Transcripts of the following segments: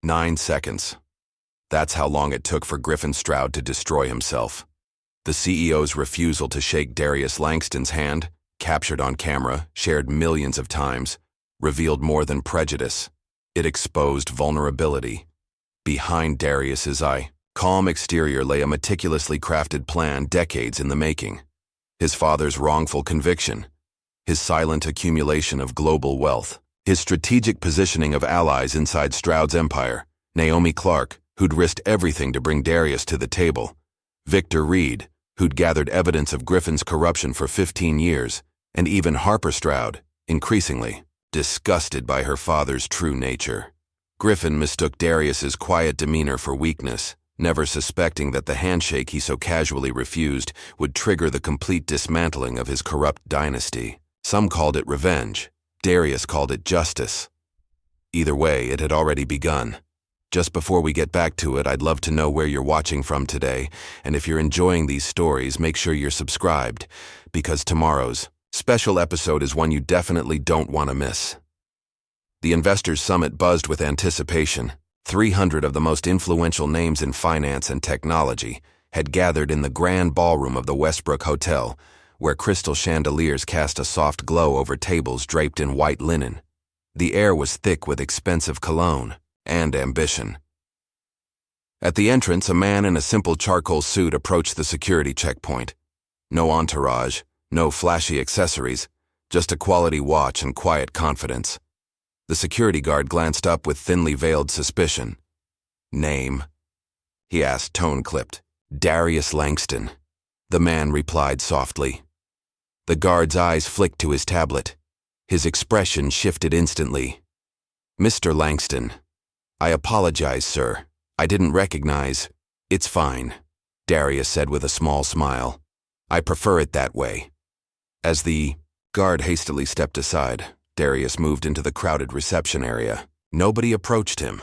9 seconds. That's how long it took for Griffin Stroud to destroy himself. The CEO's refusal to shake Darius Langston's hand, captured on camera, shared millions of times, revealed more than prejudice. It exposed vulnerability. Behind Darius's calm exterior lay a meticulously crafted plan decades in the making. His father's wrongful conviction, his silent accumulation of global wealth, his strategic positioning of allies inside Stroud's empire, Naomi Clarke, who'd risked everything to bring Darius to the table, Reid, who'd gathered evidence of Griffin's corruption for 15 years, and even Harper Stroud, increasingly disgusted by her father's true nature. Griffin mistook Darius's quiet demeanor for weakness, never suspecting that the handshake he so casually refused would trigger the complete dismantling of his corrupt dynasty. Some called it revenge. Darius called it justice. Either way, it had already begun. Just before we get back to it, I'd love to know where you're watching from today, and if you're enjoying these stories, make sure you're subscribed, because tomorrow's special episode is one you definitely don't want to miss. The Investors Summit buzzed with anticipation. 300 of the most influential names in finance and technology had gathered in the grand ballroom of the Westbrook Hotel, where crystal chandeliers cast a soft glow over tables draped in white linen. The air was thick with expensive cologne and ambition. At the entrance, a man in a simple charcoal suit approached the security checkpoint. No entourage, no flashy accessories, just a quality watch and quiet confidence. The security guard glanced up with thinly veiled suspicion. "Name?" he asked, tone-clipped. "Darius Langston." The man replied softly. The guard's eyes flicked to his tablet. His expression shifted instantly. "Mr. Langston, I apologize, sir. I didn't recognize." "It's fine," Darius said with a small smile. "I prefer it that way." As the guard hastily stepped aside, Darius moved into the crowded reception area. Nobody approached him.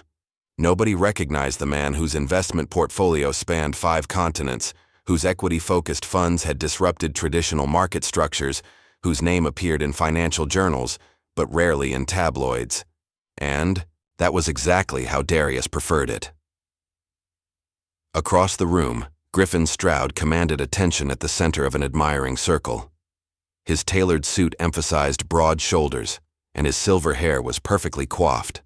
Nobody recognized the man whose investment portfolio spanned 5 continents, whose equity-focused funds had disrupted traditional market structures, whose name appeared in financial journals, but rarely in tabloids. And that was exactly how Darius preferred it. Across the room, Griffin Stroud commanded attention at the center of an admiring circle. His tailored suit emphasized broad shoulders, and his silver hair was perfectly coiffed.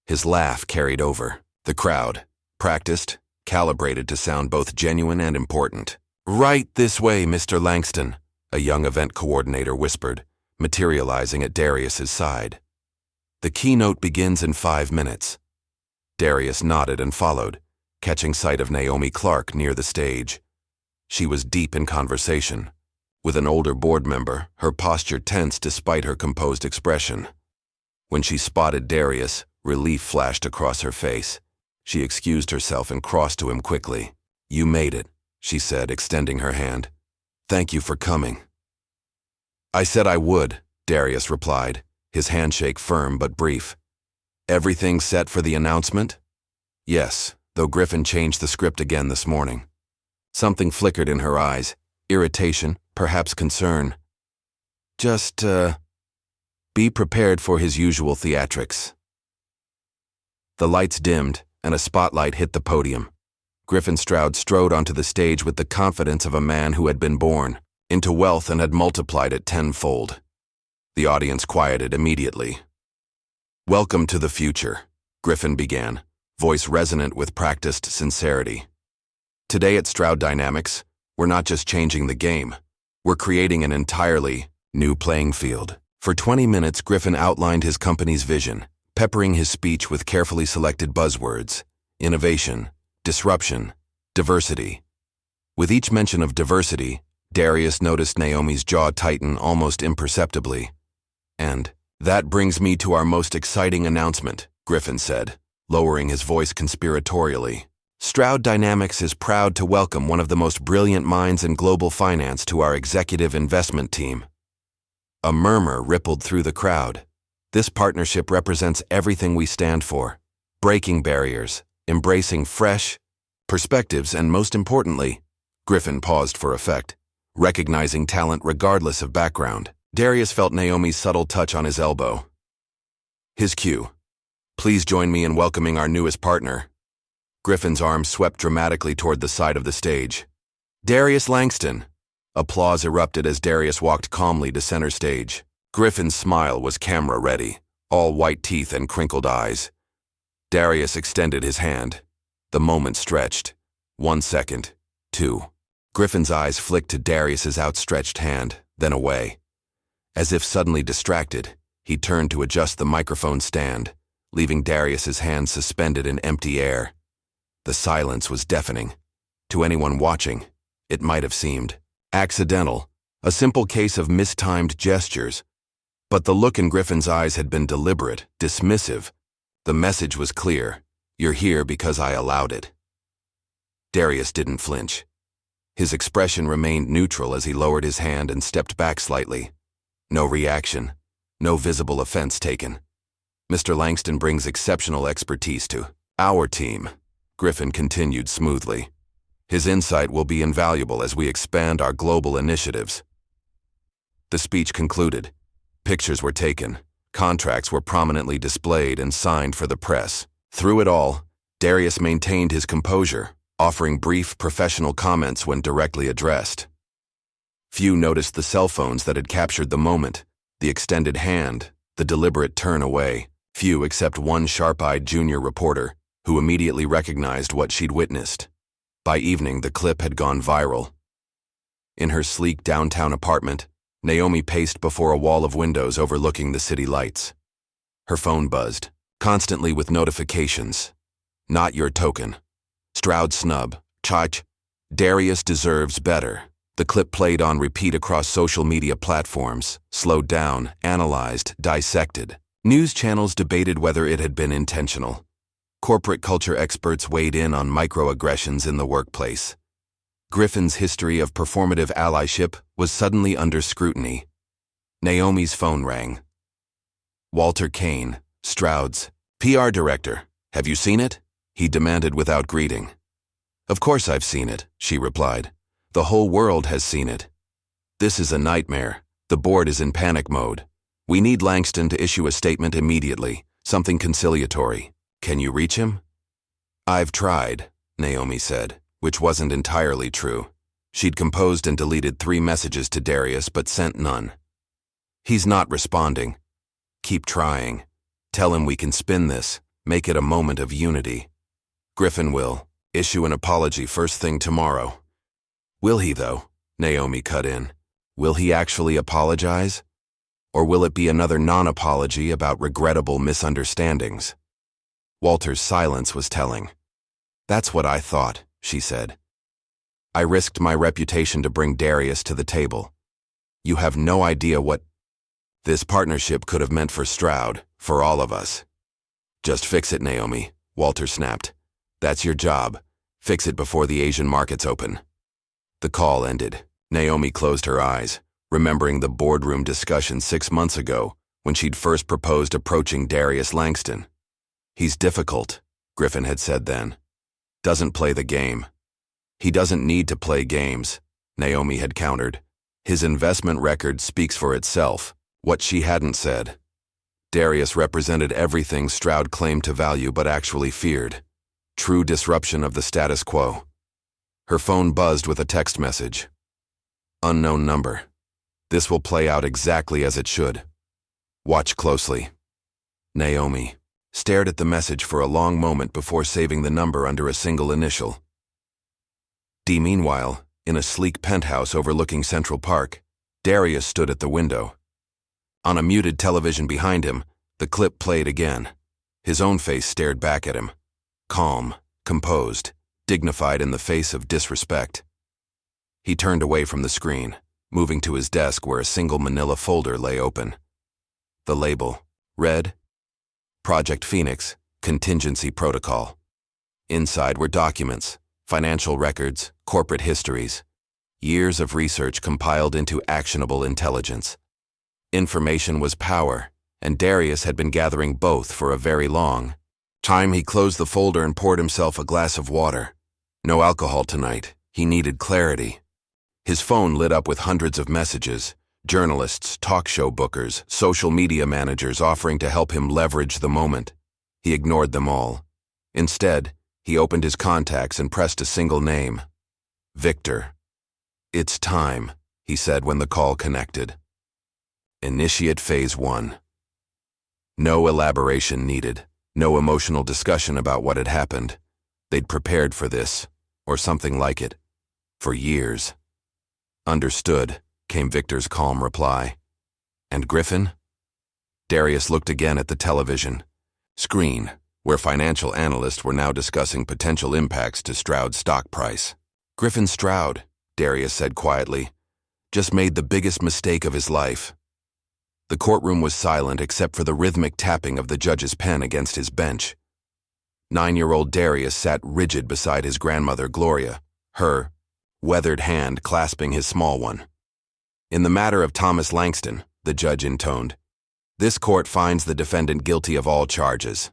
His laugh carried over. The crowd, practiced, calibrated to sound both genuine and important. "Right this way, Mr. Langston," a young event coordinator whispered, materializing at Darius's side. "The keynote begins in 5 minutes." Darius nodded and followed, catching sight of Naomi Clarke near the stage. She was deep in conversation with an older board member, her posture tense despite her composed expression. When she spotted Darius, relief flashed across her face. She excused herself and crossed to him quickly. "You made it," she said, extending her hand. "Thank you for coming." "I said I would," Darius replied, his handshake firm but brief. "Everything set for the announcement?" "Yes, though Griffin changed the script again this morning." Something flickered in her eyes, irritation, perhaps concern. "Just, be prepared for his usual theatrics." The lights dimmed, and a spotlight hit the podium. Griffin Stroud strode onto the stage with the confidence of a man who had been born into wealth and had multiplied it tenfold. The audience quieted immediately. "Welcome to the future," Griffin began, voice resonant with practiced sincerity. "Today at Stroud Dynamics, we're not just changing the game. We're creating an entirely new playing field." For 20 minutes, Griffin outlined his company's vision, peppering his speech with carefully selected buzzwords: innovation, disruption, diversity. With each mention of diversity, Darius noticed Naomi's jaw tighten almost imperceptibly. "And that brings me to our most exciting announcement," Griffin said, lowering his voice conspiratorially. "Stroud Dynamics is proud to welcome one of the most brilliant minds in global finance to our executive investment team." A murmur rippled through the crowd. This partnership represents everything we stand for: breaking barriers, embracing fresh perspectives, and most importantly, Griffin paused for effect, recognizing talent regardless of background. Darius felt Naomi's subtle touch on his elbow. His cue. Please join me in welcoming our newest partner. Griffin's arm swept dramatically toward the side of the stage. Darius Langston. Applause erupted as Darius walked calmly to center stage. Griffin's smile was camera-ready, all white teeth and crinkled eyes. Darius extended his hand. The moment stretched. 1 second. 2. Griffin's eyes flicked to Darius's outstretched hand, then away. As if suddenly distracted, he turned to adjust the microphone stand, leaving Darius's hand suspended in empty air. The silence was deafening. To anyone watching, it might have seemed accidental, a simple case of mistimed gestures. But the look in Griffin's eyes had been deliberate, dismissive. The message was clear. You're here because I allowed it. Darius didn't flinch. His expression remained neutral as he lowered his hand and stepped back slightly. No reaction, no visible offense taken. Mr. Langston brings exceptional expertise to our team, Griffin continued smoothly. His insight will be invaluable as we expand our global initiatives. The speech concluded. Pictures were taken. Contracts were prominently displayed and signed for the press. Through it all, Darius maintained his composure, offering brief professional comments when directly addressed. Few noticed the cell phones that had captured the moment, the extended hand, the deliberate turn away. Few except one sharp-eyed junior reporter, who immediately recognized what she'd witnessed. By evening, the clip had gone viral. In her sleek downtown apartment, Naomi paced before a wall of windows overlooking the city lights. Her phone buzzed, constantly with notifications. Not your token. Stroud snub. Chach. Darius deserves better. The clip played on repeat across social media platforms, slowed down, analyzed, dissected. News channels debated whether it had been intentional. Corporate culture experts weighed in on microaggressions in the workplace. Griffin's history of performative allyship was suddenly under scrutiny. Naomi's phone rang. Walter Kane, Stroud's PR director. Have you seen it? He demanded without greeting. Of course I've seen it, she replied. The whole world has seen it. This is a nightmare. The board is in panic mode. We need Langston to issue a statement immediately, something conciliatory. Can you reach him? I've tried, Naomi said, which wasn't entirely true. She'd composed and deleted 3 messages to Darius but sent none. He's not responding. Keep trying. Tell him we can spin this, make it a moment of unity. Griffin will issue an apology first thing tomorrow. Will he, though? Naomi cut in. Will he actually apologize? Or will it be another non-apology about regrettable misunderstandings? Walter's silence was telling. That's what I thought, she said. I risked my reputation to bring Darius to the table. You have no idea what this partnership could have meant for Stroud, for all of us. Just fix it, Naomi, Walter snapped. That's your job. Fix it before the Asian markets open. The call ended. Naomi closed her eyes, remembering the boardroom discussion 6 months ago when she'd first proposed approaching Darius Langston. He's difficult, Griffin had said then. Doesn't play the game. He doesn't need to play games, Naomi had countered. His investment record speaks for itself. What she hadn't said. Darius represented everything Stroud claimed to value but actually feared. True disruption of the status quo. Her phone buzzed with a text message. Unknown number. This will play out exactly as it should. Watch closely. Naomi stared at the message for a long moment before saving the number under a single initial. Meanwhile, in a sleek penthouse overlooking Central Park, Darius stood at the window. On a muted television behind him, the clip played again. His own face stared back at him. Calm, composed, dignified in the face of disrespect. He turned away from the screen, moving to his desk where a single manila folder lay open. The label read, Project Phoenix, Contingency Protocol. Inside were documents, financial records, corporate histories, years of research compiled into actionable intelligence. Information was power, and Darius had been gathering both for a very long time. He closed the folder and poured himself a glass of water. No alcohol tonight. He needed clarity. His phone lit up with hundreds of messages, journalists, talk show bookers, social media managers offering to help him leverage the moment. He ignored them all. Instead, he opened his contacts and pressed a single name. Victor. "It's time," he said when the call connected. Initiate Phase 1. No elaboration needed, no emotional discussion about what had happened. They'd prepared for this, or something like it, for years. "Understood," came Victor's calm reply. "And Griffin?" Darius looked again at the television screen, where financial analysts were now discussing potential impacts to Stroud's stock price. "Griffin Stroud," Darius said quietly, "just made the biggest mistake of his life." The courtroom was silent except for the rhythmic tapping of the judge's pen against his bench. 9-year-old Darius sat rigid beside his grandmother Gloria, her weathered hand clasping his small one. "In the matter of Thomas Langston," the judge intoned, "this court finds the defendant guilty of all charges."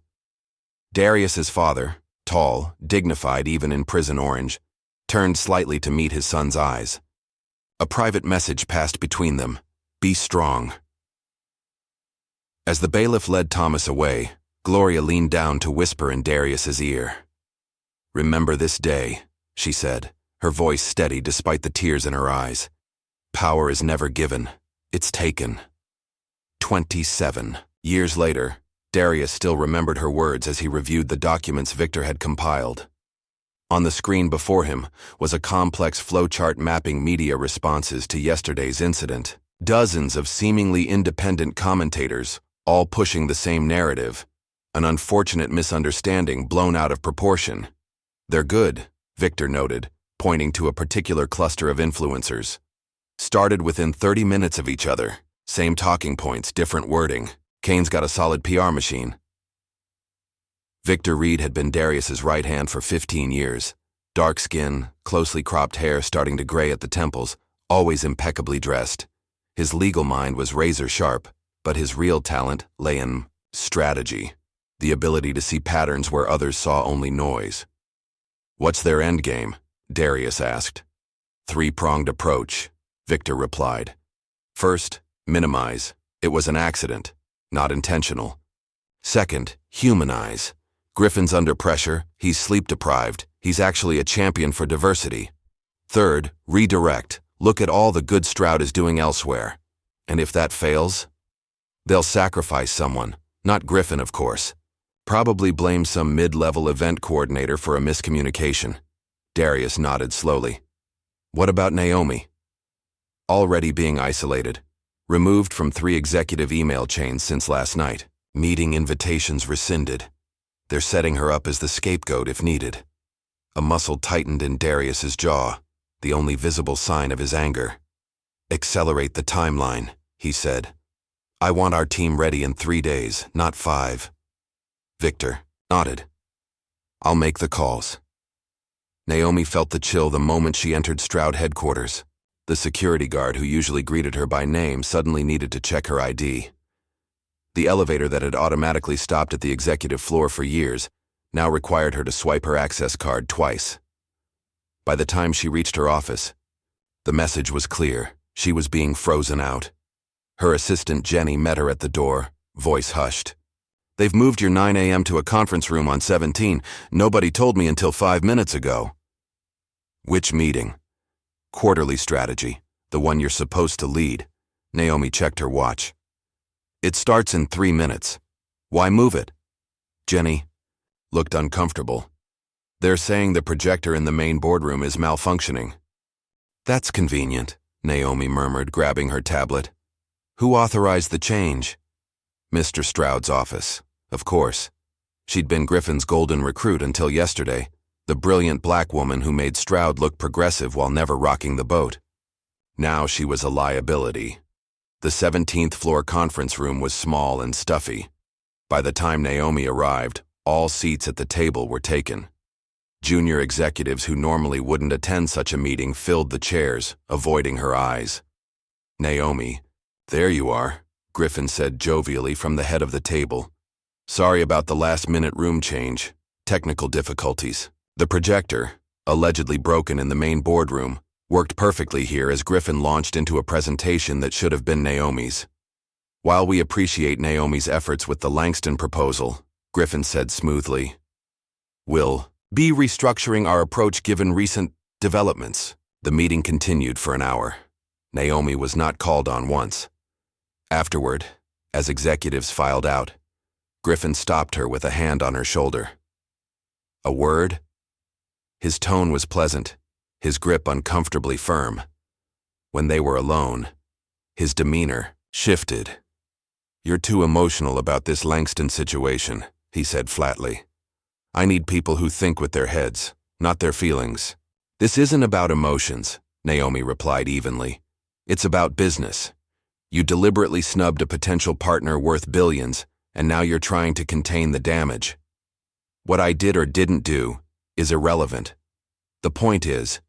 Darius's father, tall, dignified even in prison orange, turned slightly to meet his son's eyes. A private message passed between them: "Be strong." As the bailiff led Thomas away, Gloria leaned down to whisper in Darius's ear. "Remember this day," she said, her voice steady despite the tears in her eyes. "Power is never given, it's taken." 27 years later, Darius still remembered her words as he reviewed the documents Victor had compiled. On the screen before him was a complex flowchart mapping media responses to yesterday's incident. Dozens of seemingly independent commentators, all pushing the same narrative. An unfortunate misunderstanding blown out of proportion. "They're good," Victor noted, pointing to a particular cluster of influencers. "Started within 30 minutes of each other. Same talking points, different wording. Kane's got a solid PR machine." Victor Reid had been Darius's right hand for 15 years. Dark skin, closely cropped hair starting to gray at the temples, always impeccably dressed. His legal mind was razor sharp, but his real talent lay in strategy, the ability to see patterns where others saw only noise. "What's their endgame?" Darius asked. "Three-pronged approach," Victor replied. "First, minimize. It was an accident, not intentional. Second, humanize. Griffin's under pressure, he's sleep-deprived, he's actually a champion for diversity. Third, redirect. Look at all the good Stroud is doing elsewhere. And if that fails, they'll sacrifice someone, not Griffin, of course. Probably blame some mid-level event coordinator for a miscommunication." Darius nodded slowly. "What about Naomi?" "Already being isolated. Removed from 3 executive email chains since last night. Meeting invitations rescinded. They're setting her up as the scapegoat if needed." A muscle tightened in Darius's jaw, the only visible sign of his anger. "Accelerate the timeline," he said. "I want our team ready in 3 days, not 5. Victor nodded. "I'll make the calls." Naomi felt the chill the moment she entered Stroud headquarters. The security guard who usually greeted her by name suddenly needed to check her ID. The elevator that had automatically stopped at the executive floor for years now required her to swipe her access card twice. By the time she reached her office, the message was clear. She was being frozen out. Her assistant Jenny met her at the door, voice hushed. "They've moved your 9 a.m. to a conference room on 17. Nobody told me until 5 minutes ago." "Which meeting?" "Quarterly strategy, the one you're supposed to lead." Naomi checked her watch. "It starts in 3 minutes. Why move it?" Jenny looked uncomfortable. "They're saying the projector in the main boardroom is malfunctioning." "That's convenient," Naomi murmured, grabbing her tablet. "Who authorized the change?" "Mr. Stroud's office, of course." She'd been Griffin's golden recruit until yesterday, the brilliant black woman who made Stroud look progressive while never rocking the boat. Now she was a liability. The 17th floor conference room was small and stuffy. By the time Naomi arrived, all seats at the table were taken. Junior executives who normally wouldn't attend such a meeting filled the chairs, avoiding her eyes. "Naomi, there you are," Griffin said jovially from the head of the table. "Sorry about the last-minute room change. Technical difficulties. The projector, allegedly broken in the main boardroom, worked perfectly here as Griffin launched into a presentation that should have been Naomi's. While we appreciate Naomi's efforts with the Langston proposal, Griffin said smoothly. We'll be restructuring our approach given recent developments. The meeting continued for an hour. Naomi was not called on once. Afterward, as executives filed out, Griffin stopped her with a hand on her shoulder. A word? His tone was pleasant, his grip uncomfortably firm. When they were alone, his demeanor shifted. You're too emotional about this Langston situation, he said flatly. I need people who think with their heads, not their feelings. This isn't about emotions, Naomi replied evenly. It's about business. You deliberately snubbed a potential partner worth billions, and now you're trying to contain the damage. What I did or didn't do is irrelevant. The point is,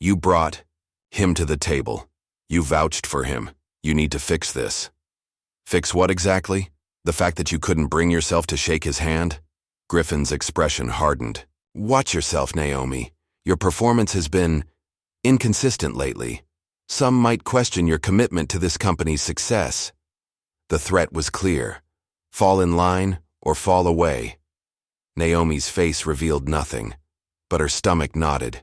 you brought him to the table. You vouched for him. You need to fix this. Fix what exactly? The fact that you couldn't bring yourself to shake his hand? Griffin's expression hardened. Watch yourself, Naomi. Your performance has been inconsistent lately. Some might question your commitment to this company's success. The threat was clear. Fall in line or fall away. Naomi's face revealed nothing, but her stomach nodded.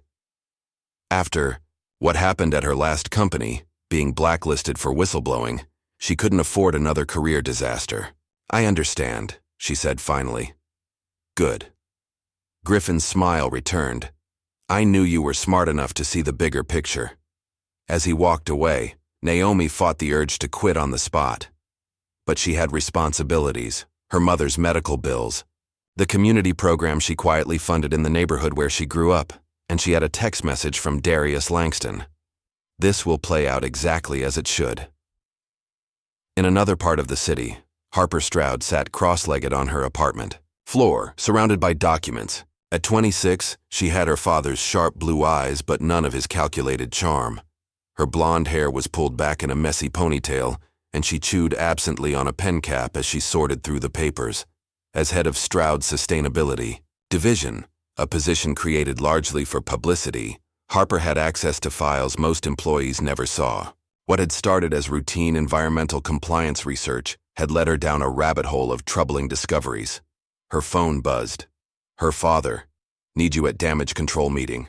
After what happened at her last company, being blacklisted for whistleblowing, she couldn't afford another career disaster. I understand, she said finally. Good. Griffin's smile returned. I knew you were smart enough to see the bigger picture. As he walked away, Naomi fought the urge to quit on the spot. But she had responsibilities, her mother's medical bills, the community program she quietly funded in the neighborhood where she grew up, and she had a text message from Darius Langston. This will play out exactly as it should. In another part of the city, Harper Stroud sat cross-legged on her apartment floor, surrounded by documents. At 26, she had her father's sharp blue eyes but none of his calculated charm. Her blonde hair was pulled back in a messy ponytail, and she chewed absently on a pen cap as she sorted through the papers. As head of Stroud's Sustainability Division, a position created largely for publicity, Harper had access to files most employees never saw. What had started as routine environmental compliance research had led her down a rabbit hole of troubling discoveries. Her phone buzzed. Her father. Need you at damage control meeting.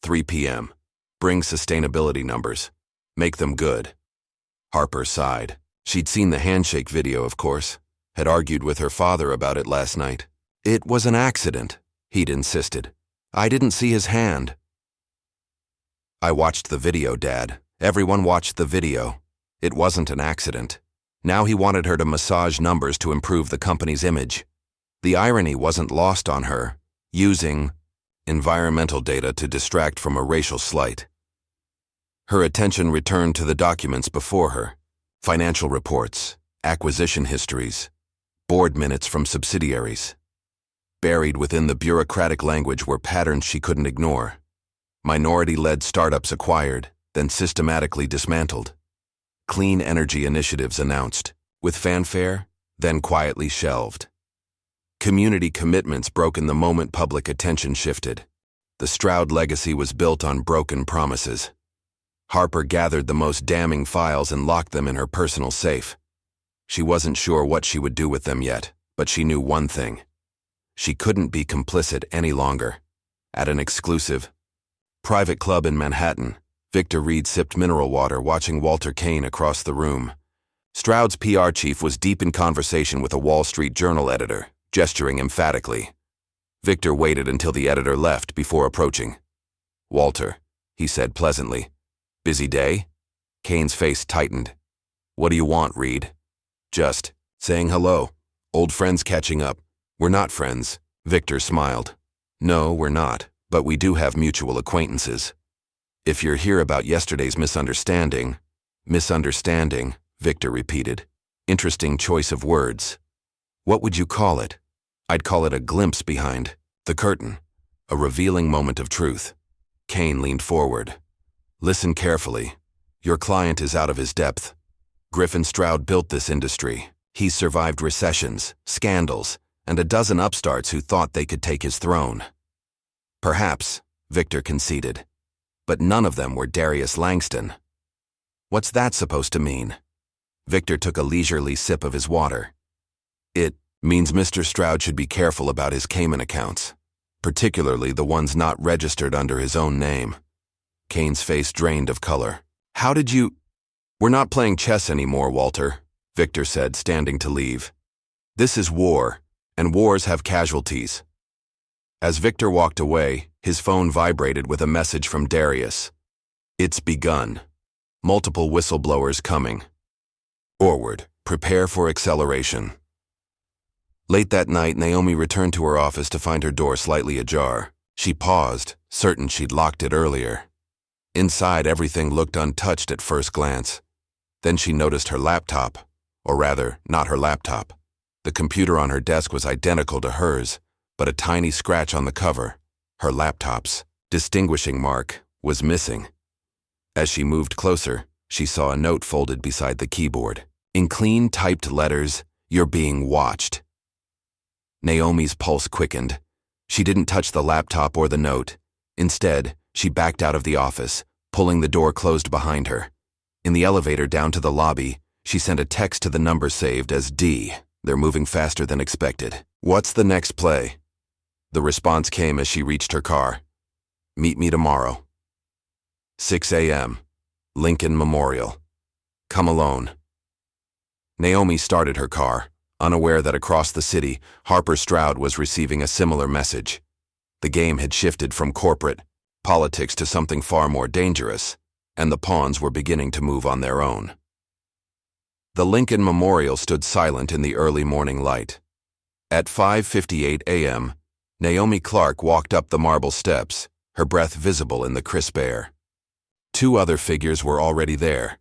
3 p.m. Bring sustainability numbers. Make them good. Harper sighed. She'd seen the handshake video, of course. Had argued with her father about it last night. It was an accident, he'd insisted. I didn't see his hand. I watched the video, Dad. Everyone watched the video. It wasn't an accident. Now he wanted her to massage numbers to improve the company's image. The irony wasn't lost on her, using environmental data to distract from a racial slight. Her attention returned to the documents before her. Financial reports, acquisition histories, board minutes from subsidiaries. Buried within the bureaucratic language were patterns she couldn't ignore. Minority-led startups acquired, then systematically dismantled. Clean energy initiatives announced, with fanfare, then quietly shelved. Community commitments broken the moment public attention shifted. The Stroud legacy was built on broken promises. Harper gathered the most damning files and locked them in her personal safe. She wasn't sure what she would do with them yet, but she knew one thing. She couldn't be complicit any longer. At an exclusive, private club in Manhattan, Victor Reid sipped mineral water watching Walter Kane across the room. Stroud's PR chief was deep in conversation with a Wall Street Journal editor, gesturing emphatically. Victor waited until the editor left before approaching. Walter, he said pleasantly. Busy day? Kane's face tightened. What do you want, Reid? Just saying hello. Old friends catching up. We're not friends, Victor smiled. No, we're not, but we do have mutual acquaintances. If you're here about yesterday's misunderstanding, Victor repeated. Interesting choice of words. What would you call it? I'd call it a glimpse behind the curtain, a revealing moment of truth. Kane leaned forward. Listen carefully. Your client is out of his depth. Griffin Stroud built this industry. He's survived recessions, scandals, and a dozen upstarts who thought they could take his throne. Perhaps, Victor conceded, but none of them were Darius Langston. What's that supposed to mean? Victor took a leisurely sip of his water. It Means Mr. Stroud should be careful about his Cayman accounts, particularly the ones not registered under his own name. Kane's face drained of color. How did you— We're not playing chess anymore, Walter, Victor said, standing to leave. This is war, and wars have casualties. As Victor walked away, his phone vibrated with a message from Darius. It's begun. Multiple whistleblowers coming. Forward. Prepare for acceleration. Late that night, Naomi returned to her office to find her door slightly ajar. She paused, certain she'd locked it earlier. Inside, everything looked untouched at first glance. Then she noticed her laptop, or rather, not her laptop. The computer on her desk was identical to hers, but a tiny scratch on the cover, her laptop's distinguishing mark, was missing. As she moved closer, she saw a note folded beside the keyboard. In clean typed letters, "You're being watched." Naomi's pulse quickened. She didn't touch the laptop or the note. Instead, she backed out of the office, pulling the door closed behind her. In the elevator down to the lobby, she sent a text to the number saved as D. They're moving faster than expected. What's the next play? The response came as she reached her car. Meet me tomorrow. 6 a.m. Lincoln Memorial. Come alone. Naomi started her car, unaware that across the city, Harper Stroud was receiving a similar message. The game had shifted from corporate politics to something far more dangerous, and the pawns were beginning to move on their own. The Lincoln Memorial stood silent in the early morning light. At 5:58 a.m., Naomi Clarke walked up the marble steps, her breath visible in the crisp air. Two other figures were already there,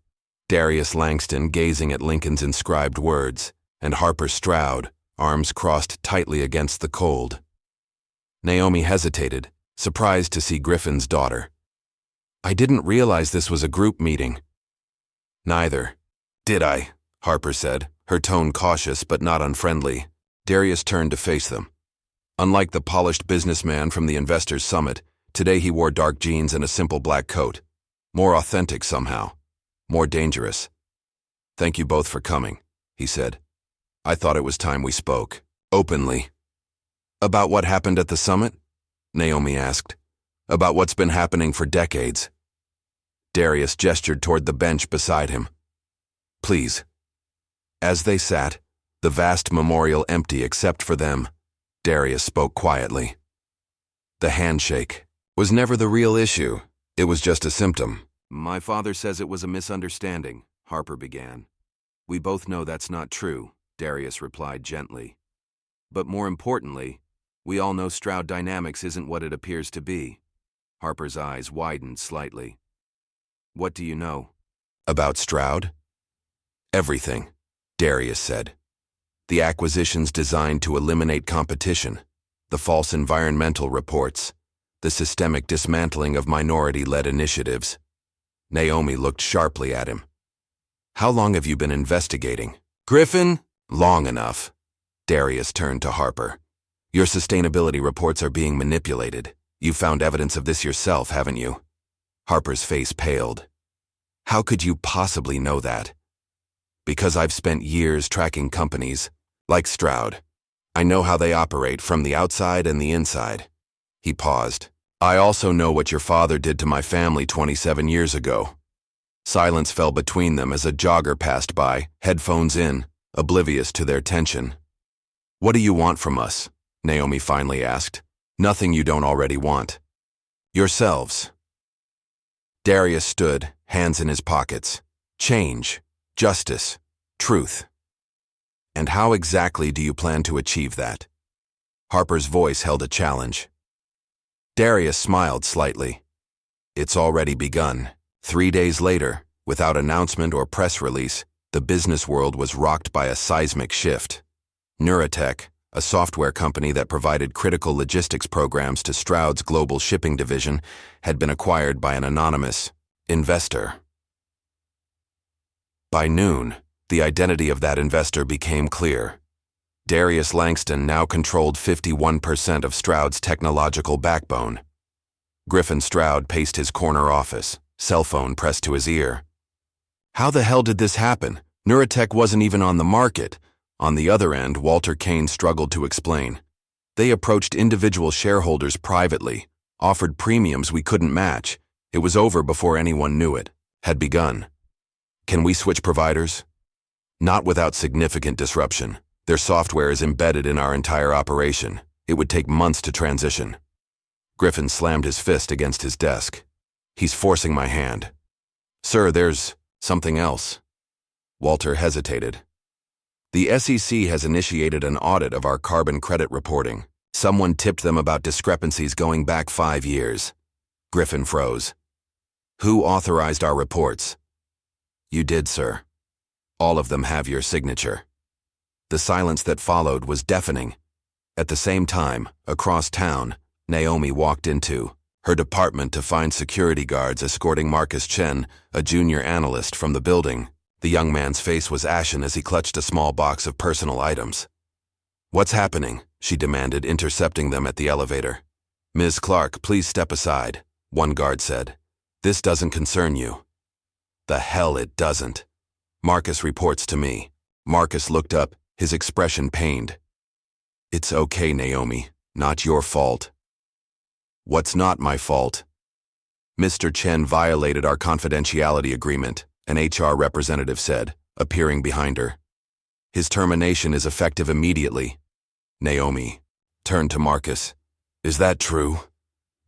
Darius Langston gazing at Lincoln's inscribed words, and Harper Stroud, arms crossed tightly against the cold. Naomi hesitated, surprised to see Griffin's daughter. I didn't realize this was a group meeting. Neither. Did I? Harper said, her tone cautious but not unfriendly. Darius turned to face them. Unlike the polished businessman from the Investors' Summit, today he wore dark jeans and a simple black coat. More authentic somehow. More dangerous. Thank you both for coming, he said. I thought it was time we spoke. Openly. About what happened at the summit? Naomi asked. About what's been happening for decades. Darius gestured toward the bench beside him. Please. As they sat, the vast memorial empty except for them, Darius spoke quietly. The handshake was never the real issue. It was just a symptom. My father says it was a misunderstanding, Harper began. We both know that's not true, Darius replied gently. But more importantly, we all know Stroud Dynamics isn't what it appears to be. Harper's eyes widened slightly. What do you know? About Stroud? Everything, Darius said. The acquisitions designed to eliminate competition, the false environmental reports, the systemic dismantling of minority-led initiatives. Naomi looked sharply at him. How long have you been investigating? Griffin? Long enough. Darius turned to Harper. Your sustainability reports are being manipulated. You found evidence of this yourself, haven't you? Harper's face paled. How could you possibly know that? Because I've spent years tracking companies, like Stroud. I know how they operate from the outside and the inside. He paused. I also know what your father did to my family 27 years ago. Silence fell between them as a jogger passed by, headphones in, oblivious to their tension. What do you want from us? Naomi finally asked. Nothing you don't already want. Yourselves. Darius stood, hands in his pockets. Change, justice, truth. And how exactly do you plan to achieve that? Harper's voice held a challenge. Darius smiled slightly. It's already begun. 3 days later, without announcement or press release, the business world was rocked by a seismic shift. Neuratech, a software company that provided critical logistics programs to Stroud's global shipping division, had been acquired by an anonymous investor. By noon, the identity of that investor became clear. Darius Langston now controlled 51% of Stroud's technological backbone. Griffin Stroud paced his corner office, cell phone pressed to his ear. How the hell did this happen? Neuratech wasn't even on the market. On the other end, Walter Kane struggled to explain. They approached individual shareholders privately, offered premiums we couldn't match. It was over before anyone knew it had begun. Can we switch providers? Not without significant disruption. Their software is embedded in our entire operation. It would take months to transition. Griffin slammed his fist against his desk. He's forcing my hand. Sir, there's something else. Walter hesitated. The SEC has initiated an audit of our carbon credit reporting. Someone tipped them about discrepancies going back 5 years. Griffin froze. Who authorized our reports? You did, sir. All of them have your signature. The silence that followed was deafening. At the same time, across town, Naomi walked into her department to find security guards escorting Marcus Chen, a junior analyst, from the building. The young man's face was ashen as he clutched a small box of personal items. What's happening? She demanded, intercepting them at the elevator. Ms. Clarke, please step aside, one guard said. This doesn't concern you. The hell it doesn't. Marcus reports to me. Marcus looked up, his expression pained. It's okay, Naomi. Not your fault. What's not my fault? Mr. Chen violated our confidentiality agreement, an HR representative said, appearing behind her. His termination is effective immediately. Naomi turned to Marcus. Is that true?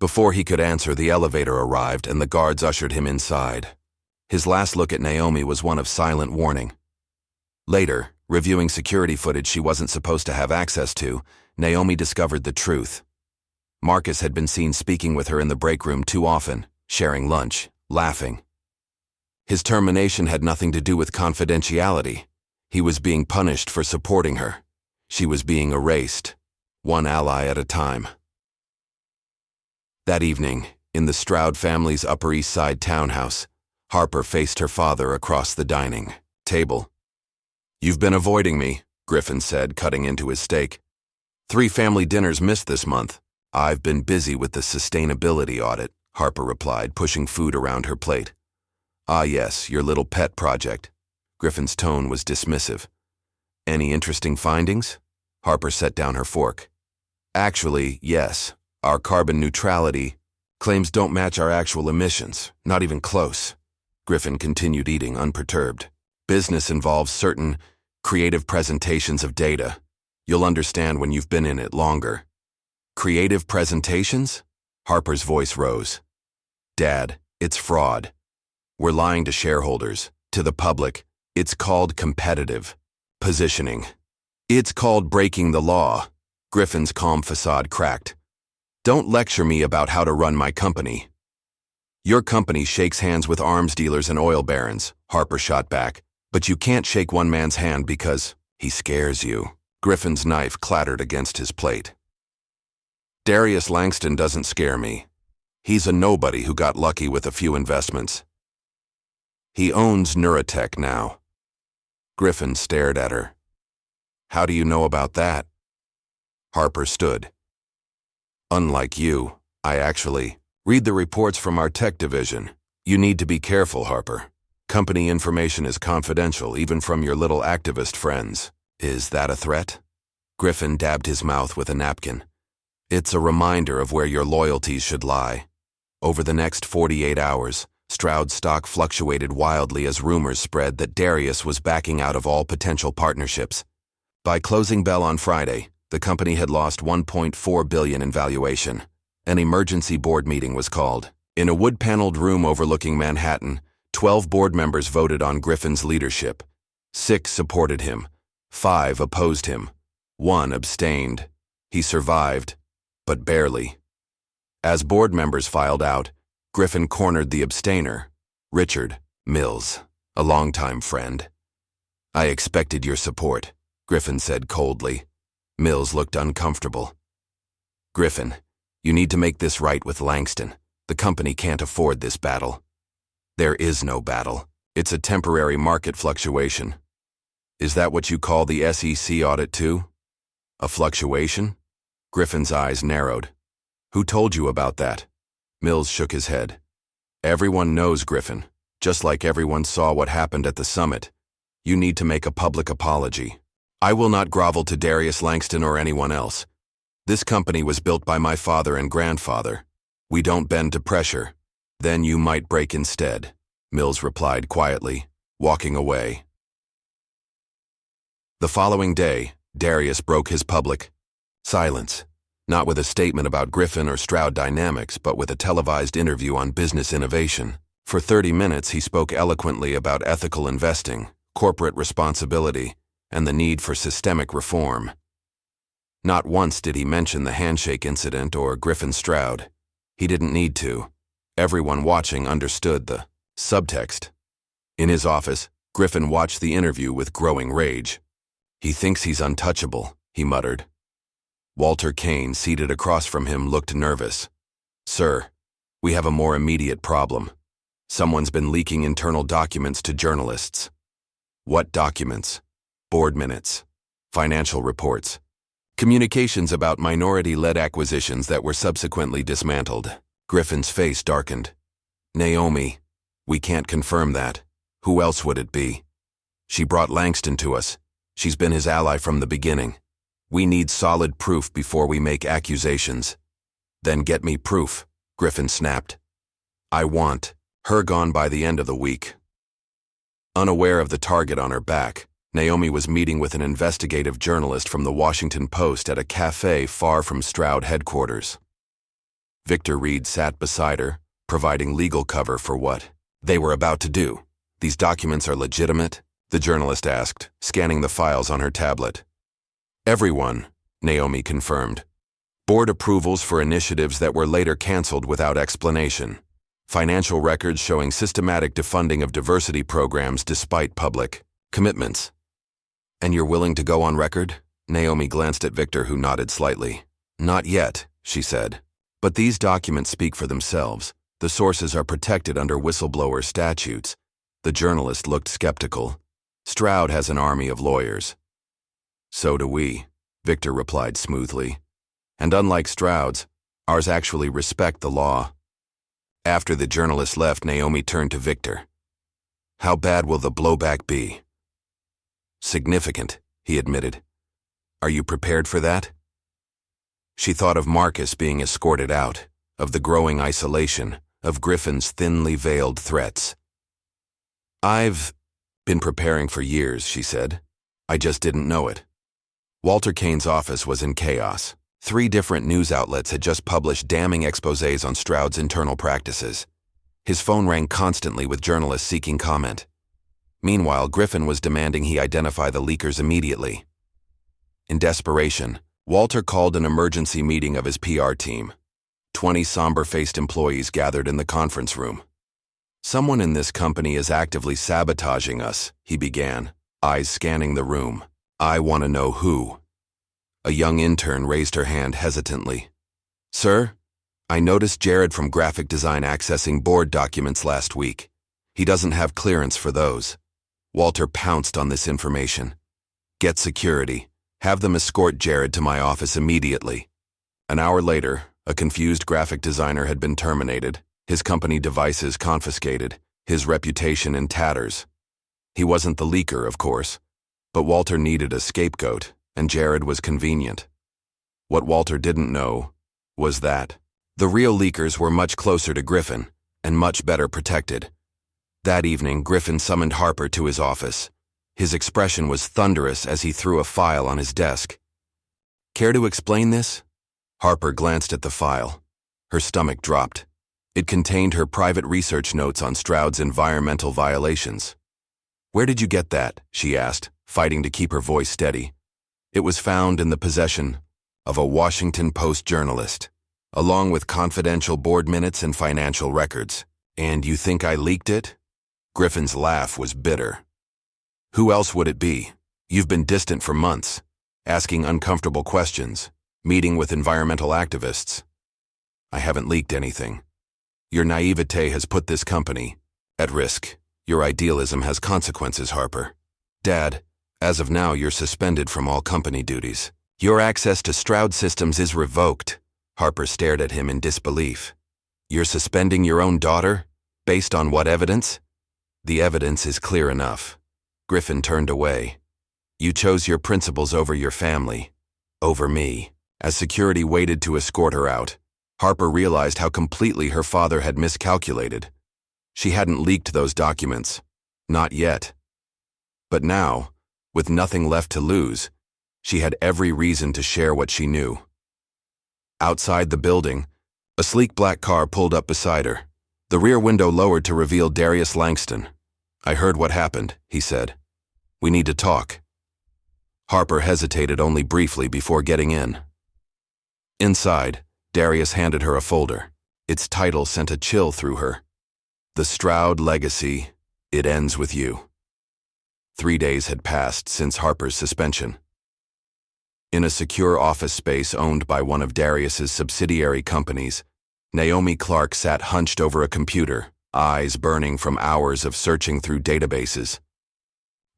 Before he could answer, the elevator arrived and the guards ushered him inside. His last look at Naomi was one of silent warning. Later, reviewing security footage she wasn't supposed to have access to, Naomi discovered the truth. Marcus had been seen speaking with her in the break room too often, sharing lunch, laughing. His termination had nothing to do with confidentiality. He was being punished for supporting her. She was being erased, one ally at a time. That evening, in the Stroud family's Upper East Side townhouse, Harper faced her father across the dining table. You've been avoiding me, Griffin said, cutting into his steak. 3 family dinners missed this month. I've been busy with the sustainability audit, Harper replied, pushing food around her plate. Ah yes, your little pet project. Griffin's tone was dismissive. Any interesting findings? Harper set down her fork. Actually, yes. Our carbon neutrality claims don't match our actual emissions, not even close. Griffin continued eating, unperturbed. Business involves certain creative presentations of data. You'll understand when you've been in it longer. Creative presentations? Harper's voice rose. Dad, it's fraud. We're lying to shareholders, to the public. It's called competitive positioning. It's called breaking the law. Griffin's calm facade cracked. Don't lecture me about how to run my company. Your company shakes hands with arms dealers and oil barons, Harper shot back. But you can't shake one man's hand because he scares you. Griffin's knife clattered against his plate. Darius Langston doesn't scare me. He's a nobody who got lucky with a few investments. He owns Neurotech now. Griffin stared at her. How do you know about that? Harper stood. Unlike you, I actually read the reports from our tech division. You need to be careful, Harper. Company information is confidential, even from your little activist friends. Is that a threat? Griffin dabbed his mouth with a napkin. It's a reminder of where your loyalties should lie. Over the next 48 hours, Stroud's stock fluctuated wildly as rumors spread that Darius was backing out of all potential partnerships. By closing bell on Friday, the company had lost $1.4 billion in valuation. An emergency board meeting was called. In a wood-paneled room overlooking Manhattan, 12 board members voted on Griffin's leadership. 6 supported him. 5 opposed him. 1 abstained. He survived, but barely. As board members filed out, Griffin cornered the abstainer, Richard Mills, a longtime friend. I expected your support, Griffin said coldly. Mills looked uncomfortable. Griffin, you need to make this right with Langston. The company can't afford this battle. There is no battle. It's a temporary market fluctuation. Is that what you call the SEC audit too? A fluctuation? Griffin's eyes narrowed. Who told you about that? Mills shook his head. Everyone knows, Griffin. Just like everyone saw what happened at the summit. You need to make a public apology. I will not grovel to Darius Langston or anyone else. This company was built by my father and grandfather. We don't bend to pressure. Then you might break instead, Mills replied quietly, walking away. The following day, Darius broke his public silence, not with a statement about Griffin or Stroud dynamics, but with a televised interview on business innovation. For 30 minutes, he spoke eloquently about ethical investing, corporate responsibility, and the need for systemic reform. Not once did he mention the handshake incident or Griffin Stroud. He didn't need to. Everyone watching understood the subtext. In his office, Griffin watched the interview with growing rage. He thinks he's untouchable, he muttered. Walter Kane, seated across from him, looked nervous. Sir, we have a more immediate problem. Someone's been leaking internal documents to journalists. What documents? Board minutes, financial reports, communications about minority-led acquisitions that were subsequently dismantled. Griffin's face darkened. Naomi, we can't confirm that. Who else would it be? She brought Langston to us. She's been his ally from the beginning. We need solid proof before we make accusations. Then get me proof, Griffin snapped. I want her gone by the end of the week. Unaware of the target on her back, Naomi was meeting with an investigative journalist from the Washington Post at a cafe far from Stroud headquarters. Victor Reid sat beside her, providing legal cover for what they were about to do. These documents are legitimate? The journalist asked, scanning the files on her tablet. Everyone, Naomi confirmed. Board approvals for initiatives that were later canceled without explanation. Financial records showing systematic defunding of diversity programs despite public commitments. And you're willing to go on record? Naomi glanced at Victor, who nodded slightly. Not yet, she said. But these documents speak for themselves. The sources are protected under whistleblower statutes. The journalist looked skeptical. Stroud has an army of lawyers. So do we, Victor replied smoothly. And unlike Stroud's, ours actually respect the law. After the journalist left, Naomi turned to Victor. How bad will the blowback be? Significant, he admitted. Are you prepared for that? She thought of Marcus being escorted out, of the growing isolation, of Griffin's thinly veiled threats. I've been preparing for years, she said. I just didn't know it. Walter Kane's office was in chaos. 3 different news outlets had just published damning exposés on Stroud's internal practices. His phone rang constantly with journalists seeking comment. Meanwhile, Griffin was demanding he identify the leakers immediately. In desperation, Walter called an emergency meeting of his PR team. 20 somber-faced employees gathered in the conference room. Someone in this company is actively sabotaging us, he began, eyes scanning the room. I want to know who. A young intern raised her hand hesitantly. Sir, I noticed Jared from graphic design accessing board documents last week. He doesn't have clearance for those. Walter pounced on this information. Get security. Have them escort Jared to my office immediately. An hour later, a confused graphic designer had been terminated, his company devices confiscated, his reputation in tatters. He wasn't the leaker, of course, but Walter needed a scapegoat, and Jared was convenient. What Walter didn't know was that the real leakers were much closer to Griffin, and much better protected. That evening, Griffin summoned Harper to his office. His expression was thunderous as he threw a file on his desk. Care to explain this? Harper glanced at the file. Her stomach dropped. It contained her private research notes on Stroud's environmental violations. Where did you get that? She asked, fighting to keep her voice steady. It was found in the possession of a Washington Post journalist, along with confidential board minutes and financial records. And you think I leaked it? Griffin's laugh was bitter. Who else would it be? You've been distant for months, asking uncomfortable questions, meeting with environmental activists. I haven't leaked anything. Your naivete has put this company at risk. Your idealism has consequences, Harper. Dad, as of now, you're suspended from all company duties. Your access to Stroud systems is revoked. Harper stared at him in disbelief. You're suspending your own daughter? Based on what evidence? The evidence is clear enough. Griffin turned away. You chose your principles over your family, over me. As security waited to escort her out, Harper realized how completely her father had miscalculated. She hadn't leaked those documents. Not yet. But now, with nothing left to lose, she had every reason to share what she knew. Outside the building, a sleek black car pulled up beside her, the rear window lowered to reveal Darius Langston. "I heard what happened," he said. "We need to talk." Harper hesitated only briefly before getting in. Inside, Darius handed her a folder. Its title sent a chill through her. "The Stroud Legacy, It Ends With You." 3 days had passed since Harper's suspension. In a secure office space owned by one of Darius's subsidiary companies, Naomi Clarke sat hunched over a computer, eyes burning from hours of searching through databases.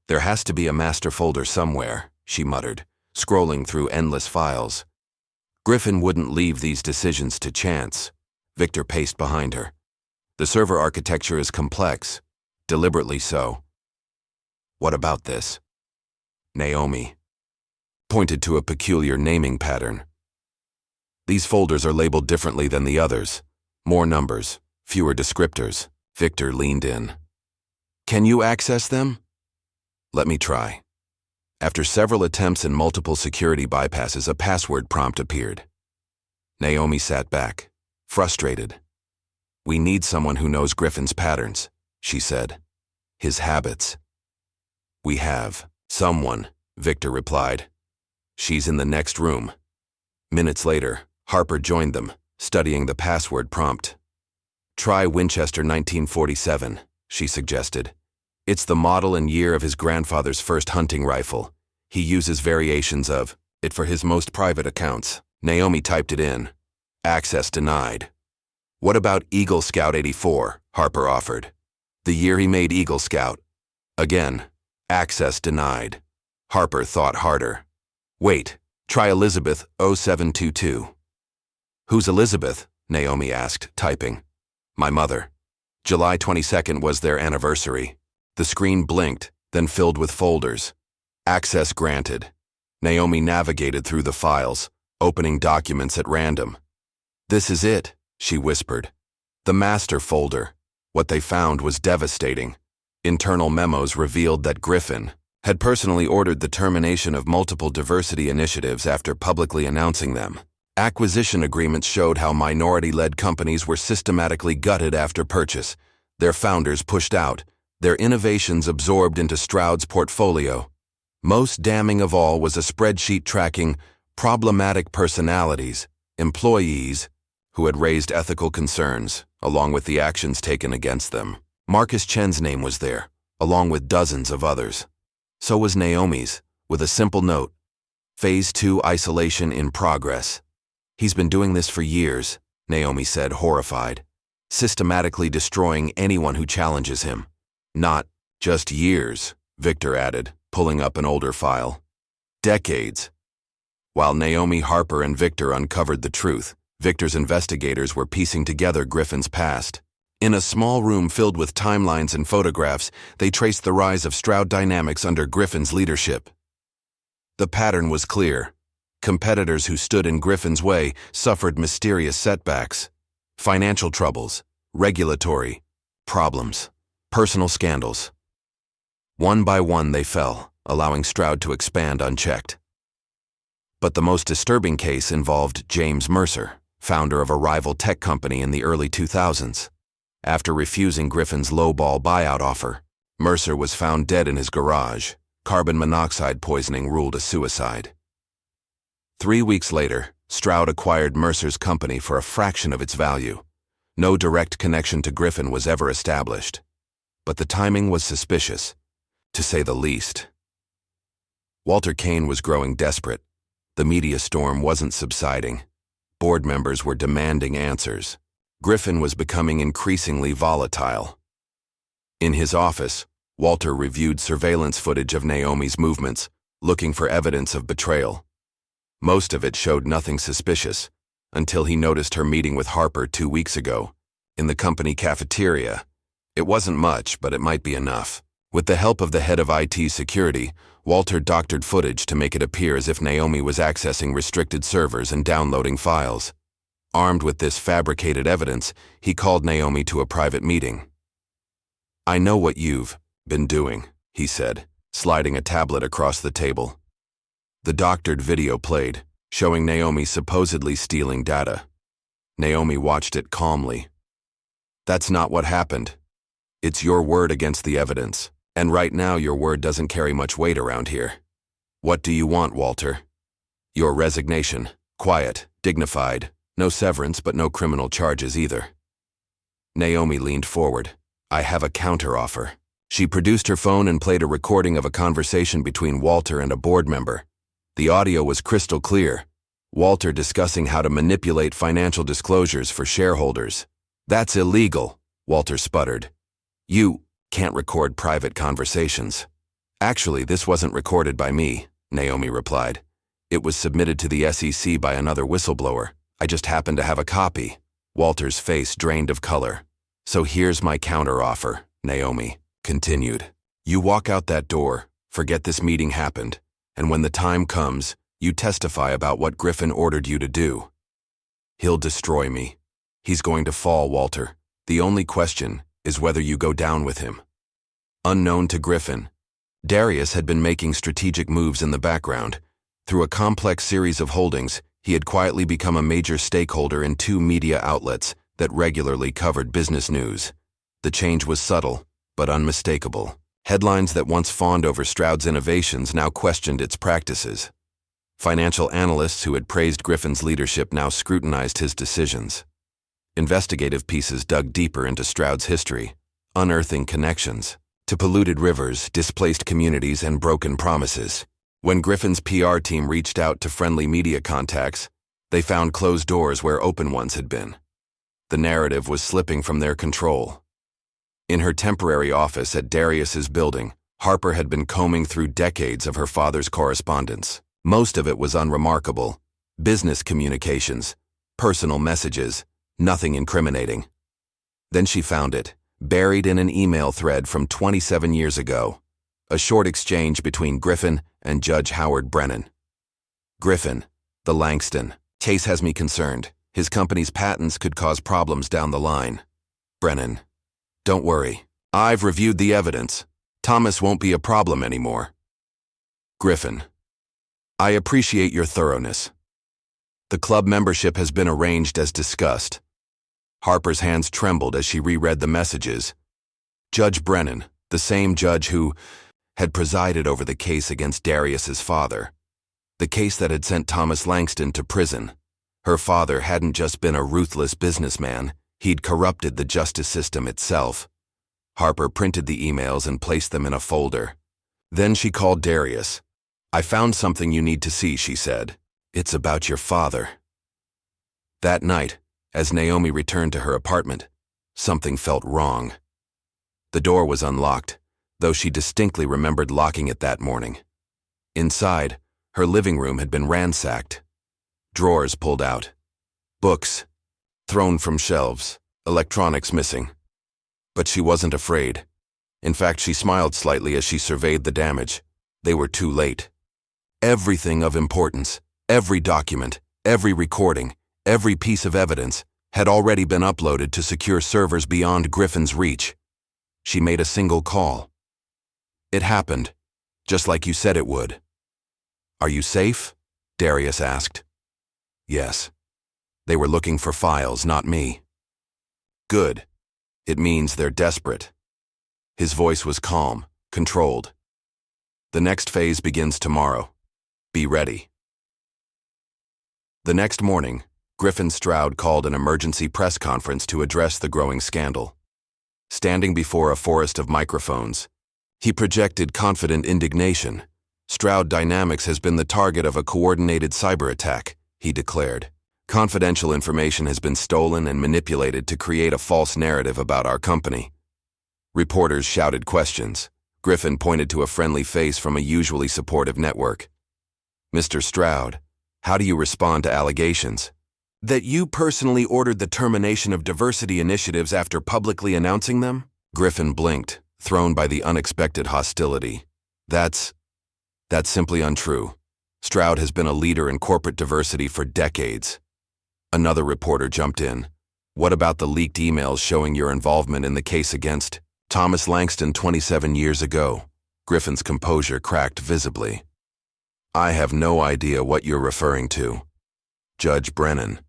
"There has to be a master folder somewhere," she muttered, scrolling through endless files. Griffin wouldn't leave these decisions to chance. Victor paced behind her. "The server architecture is complex, deliberately so." "What about this?" Naomi pointed to a peculiar naming pattern. "These folders are labeled differently than the others. More numbers, fewer descriptors." Victor leaned in. "Can you access them?" "Let me try." After several attempts and multiple security bypasses, a password prompt appeared. Naomi sat back, frustrated. "We need someone who knows Griffin's patterns," she said. "His habits." "We have someone," Victor replied. "She's in the next room." Minutes later, Harper joined them, studying the password prompt. "Try Winchester 1947, she suggested. "It's the model and year of his grandfather's first hunting rifle. He uses variations of it for his most private accounts." Naomi typed it in. "Access denied." "What about Eagle Scout 84, Harper offered. "The year he made Eagle Scout." Again, access denied. Harper thought harder. "Wait, try Elizabeth 0722. "Who's Elizabeth?" Naomi asked, typing. "My mother. July 22nd was their anniversary." The screen blinked, then filled with folders. Access granted. Naomi navigated through the files, opening documents at random. "This is it," she whispered. "The master folder." What they found was devastating. Internal memos revealed that Griffin had personally ordered the termination of multiple diversity initiatives after publicly announcing them. Acquisition agreements showed how minority-led companies were systematically gutted after purchase, their founders pushed out, their innovations absorbed into Stroud's portfolio. Most damning of all was a spreadsheet tracking problematic personalities, employees, who had raised ethical concerns, along with the actions taken against them. Marcus Chen's name was there, along with dozens of others. So was Naomi's, with a simple note: Phase 2 isolation in progress. "He's been doing this for years," Naomi said, horrified, "systematically destroying anyone who challenges him." "Not just years," Victor added, pulling up an older file. "Decades." While Naomi, Harper, and Victor uncovered the truth, Victor's investigators were piecing together Griffin's past. In a small room filled with timelines and photographs, they traced the rise of Stroud Dynamics under Griffin's leadership. The pattern was clear. Competitors who stood in Griffin's way suffered mysterious setbacks. Financial troubles, regulatory problems, personal scandals. One by one they fell, allowing Stroud to expand unchecked. But the most disturbing case involved James Mercer, founder of a rival tech company in the early 2000s. After refusing Griffin's lowball buyout offer, Mercer was found dead in his garage. Carbon monoxide poisoning ruled a suicide. 3 weeks later, Stroud acquired Mercer's company for a fraction of its value. No direct connection to Griffin was ever established. But the timing was suspicious, to say the least. Walter Kane was growing desperate. The media storm wasn't subsiding. Board members were demanding answers. Griffin was becoming increasingly volatile. In his office, Walter reviewed surveillance footage of Naomi's movements, looking for evidence of betrayal. Most of it showed nothing suspicious, until he noticed her meeting with Harper 2 weeks ago, in the company cafeteria. It wasn't much, but it might be enough. With the help of the head of IT security, Walter doctored footage to make it appear as if Naomi was accessing restricted servers and downloading files. Armed with this fabricated evidence, he called Naomi to a private meeting. "I know what you've been doing," he said, sliding a tablet across the table. The doctored video played, showing Naomi supposedly stealing data. Naomi watched it calmly. "That's not what happened. It's your word against the evidence, and right now your word doesn't carry much weight around here. What do you want, Walter?" "Your resignation. Quiet, dignified, no severance but no criminal charges either." Naomi leaned forward. "I have a counteroffer." She produced her phone and played a recording of a conversation between Walter and a board member. The audio was crystal clear. Walter discussing how to manipulate financial disclosures for shareholders. "That's illegal," Walter sputtered. "You can't record private conversations." "Actually, this wasn't recorded by me," Naomi replied. "It was submitted to the SEC by another whistleblower. I just happened to have a copy." Walter's face drained of color. "So here's my counteroffer," Naomi continued. "You walk out that door, forget this meeting happened, and when the time comes, you testify about what Griffin ordered you to do." "He'll destroy me. He's going to fall, Walter. The only question is whether you go down with him." Unknown to Griffin, Darius had been making strategic moves in the background. Through a complex series of holdings, he had quietly become a major stakeholder in 2 media outlets that regularly covered business news. The change was subtle, but unmistakable. Headlines that once fawned over Stroud's innovations now questioned its practices. Financial analysts who had praised Griffin's leadership now scrutinized his decisions. Investigative pieces dug deeper into Stroud's history, unearthing connections to polluted rivers, displaced communities, and broken promises. When Griffin's PR team reached out to friendly media contacts, they found closed doors where open ones had been. The narrative was slipping from their control. In her temporary office at Darius's building, Harper had been combing through decades of her father's correspondence. Most of it was unremarkable. Business communications, personal messages, nothing incriminating. Then she found it, buried in an email thread from 27 years ago. A short exchange between Griffin and Judge Howard Brennan. "Griffin, the Langston case has me concerned. His company's patents could cause problems down the line." Brennan, "Don't worry. I've reviewed the evidence. Thomas won't be a problem anymore." Griffin, "I appreciate your thoroughness. The club membership has been arranged as discussed." Harper's hands trembled as she reread the messages. Judge Brennan, the same judge who had presided over the case against Darius's father. The case that had sent Thomas Langston to prison. Her father hadn't just been a ruthless businessman, he'd corrupted the justice system itself. Harper printed the emails and placed them in a folder. Then she called Darius. "I found something you need to see," she said. "It's about your father." That night, as Naomi returned to her apartment, something felt wrong. The door was unlocked, though she distinctly remembered locking it that morning. Inside, her living room had been ransacked. Drawers pulled out. Books thrown from shelves, electronics missing. But she wasn't afraid. In fact, she smiled slightly as she surveyed the damage. They were too late. Everything of importance, every document, every recording, every piece of evidence had already been uploaded to secure servers beyond Griffin's reach. She made a single call. "It happened, just like you said it would." "Are you safe?" Darius asked. "Yes. They were looking for files, not me." "Good. It means they're desperate." His voice was calm, controlled. "The next phase begins tomorrow. Be ready." The next morning, Griffin Stroud called an emergency press conference to address the growing scandal. Standing before a forest of microphones, he projected confident indignation. "Stroud Dynamics has been the target of a coordinated cyber attack," he declared. "Confidential information has been stolen and manipulated to create a false narrative about our company." Reporters shouted questions. Griffin pointed to a friendly face from a usually supportive network. "Mr. Stroud, how do you respond to allegations that you personally ordered the termination of diversity initiatives after publicly announcing them?" Griffin blinked, thrown by the unexpected hostility. That's simply untrue. Stroud has been a leader in corporate diversity for decades. Another reporter jumped in. What about the leaked emails showing your involvement in the case against Thomas Langston 27 years ago? Griffin's composure cracked visibly. I have no idea what you're referring to. Judge Brennan.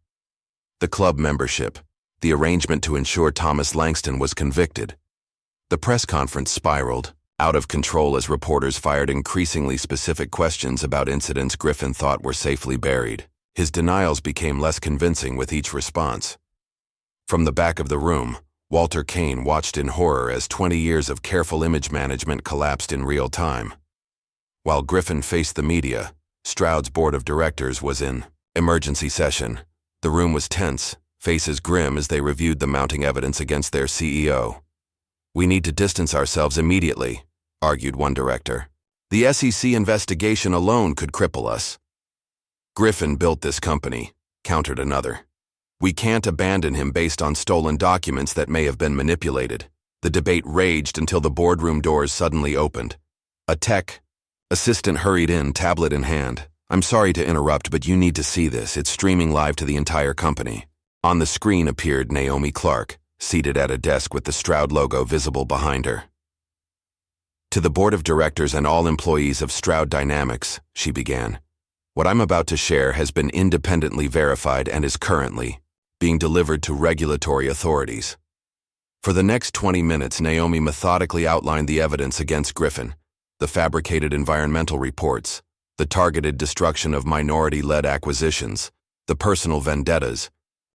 The club membership, the arrangement to ensure Thomas Langston was convicted. The press conference spiraled, out of control as reporters fired increasingly specific questions about incidents Griffin thought were safely buried. His denials became less convincing with each response. From the back of the room, Walter Kane watched in horror as 20 years of careful image management collapsed in real time. While Griffin faced the media, Stroud's board of directors was in emergency session. The room was tense, faces grim as they reviewed the mounting evidence against their CEO. We need to distance ourselves immediately, argued one director. The SEC investigation alone could cripple us. Griffin built this company, countered another. We can't abandon him based on stolen documents that may have been manipulated. The debate raged until the boardroom doors suddenly opened. A tech assistant hurried in, tablet in hand. I'm sorry to interrupt, but you need to see this. It's streaming live to the entire company. On the screen appeared Naomi Clarke, seated at a desk with the Stroud logo visible behind her. To the board of directors and all employees of Stroud Dynamics, she began. What I'm about to share has been independently verified and is currently being delivered to regulatory authorities. For the next 20 minutes, Naomi methodically outlined the evidence against Griffin, the fabricated environmental reports, the targeted destruction of minority-led acquisitions, the personal vendettas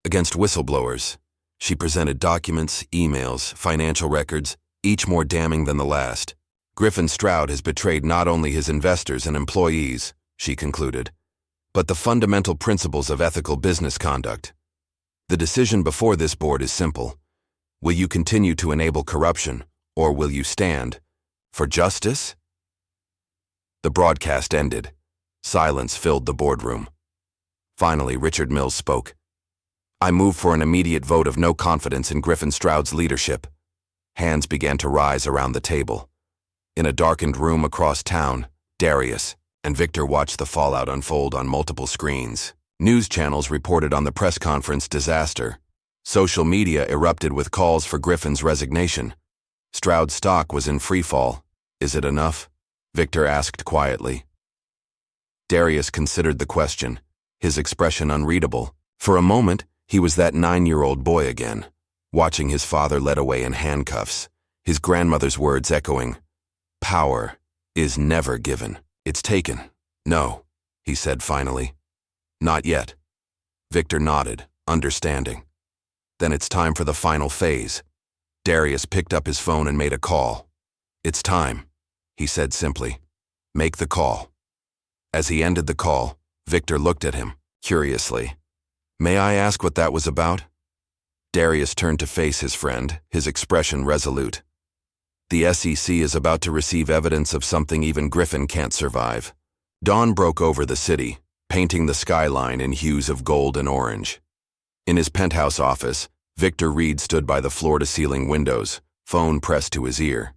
against whistleblowers. She presented documents, emails, financial records, each more damning than the last. Griffin Stroud has betrayed not only his investors and employees, she concluded, but the fundamental principles of ethical business conduct. The decision before this board is simple. Will you continue to enable corruption, or will you stand for justice? The broadcast ended. Silence filled the boardroom. Finally, Richard Mills spoke. I move for an immediate vote of no confidence in Griffin Stroud's leadership. Hands began to rise around the table. In a darkened room across town, Darius and Victor watched the fallout unfold on multiple screens. News channels reported on the press conference disaster. Social media erupted with calls for Griffin's resignation. Stroud's stock was in freefall. Is it enough? Victor asked quietly. Darius considered the question, his expression unreadable. For a moment, he was that 9-year-old boy again, watching his father led away in handcuffs, his grandmother's words echoing, "Power is never given, it's taken." "No," he said finally. "Not yet." Victor nodded, understanding. "Then it's time for the final phase." Darius picked up his phone and made a call. "It's time," he said simply. "Make the call." As he ended the call, Victor looked at him, curiously. "May I ask what that was about?" Darius turned to face his friend, his expression resolute. "The SEC is about to receive evidence of something even Griffin can't survive." Dawn broke over the city, painting the skyline in hues of gold and orange. In his penthouse office, Victor Reid stood by the floor-to-ceiling windows, phone pressed to his ear.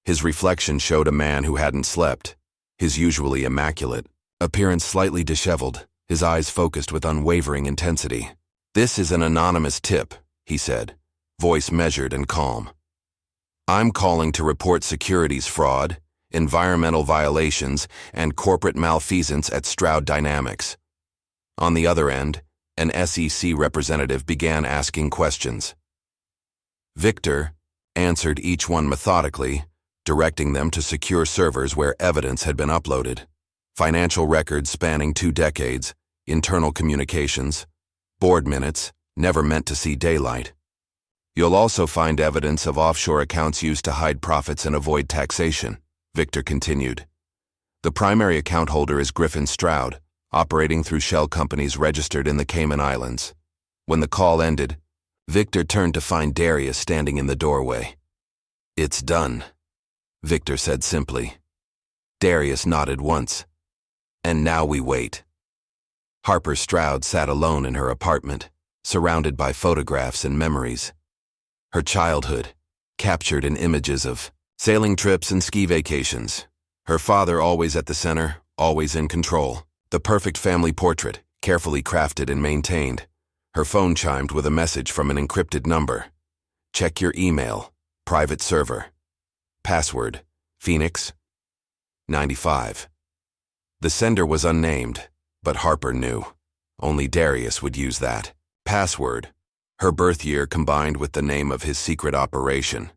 His reflection showed a man who hadn't slept, his usually immaculate appearance slightly disheveled, his eyes focused with unwavering intensity. "This is an anonymous tip," he said, voice measured and calm. "I'm calling to report securities fraud, environmental violations, and corporate malfeasance at Stroud Dynamics." On the other end, an SEC representative began asking questions. Victor answered each one methodically, directing them to secure servers where evidence had been uploaded. Financial records spanning 2 decades, internal communications, board minutes, never meant to see daylight. "You'll also find evidence of offshore accounts used to hide profits and avoid taxation," Victor continued. "The primary account holder is Griffin Stroud, operating through shell companies registered in the Cayman Islands." When the call ended, Victor turned to find Darius standing in the doorway. "It's done," Victor said simply. Darius nodded once. "And now we wait." Harper Stroud sat alone in her apartment, surrounded by photographs and memories. Her childhood, captured in images of sailing trips and ski vacations. Her father always at the center, always in control. The perfect family portrait, carefully crafted and maintained. Her phone chimed with a message from an encrypted number. Check your email. Private server. Password. Phoenix. 95. The sender was unnamed, but Harper knew. Only Darius would use that. Password. Her birth year combined with the name of his secret operation.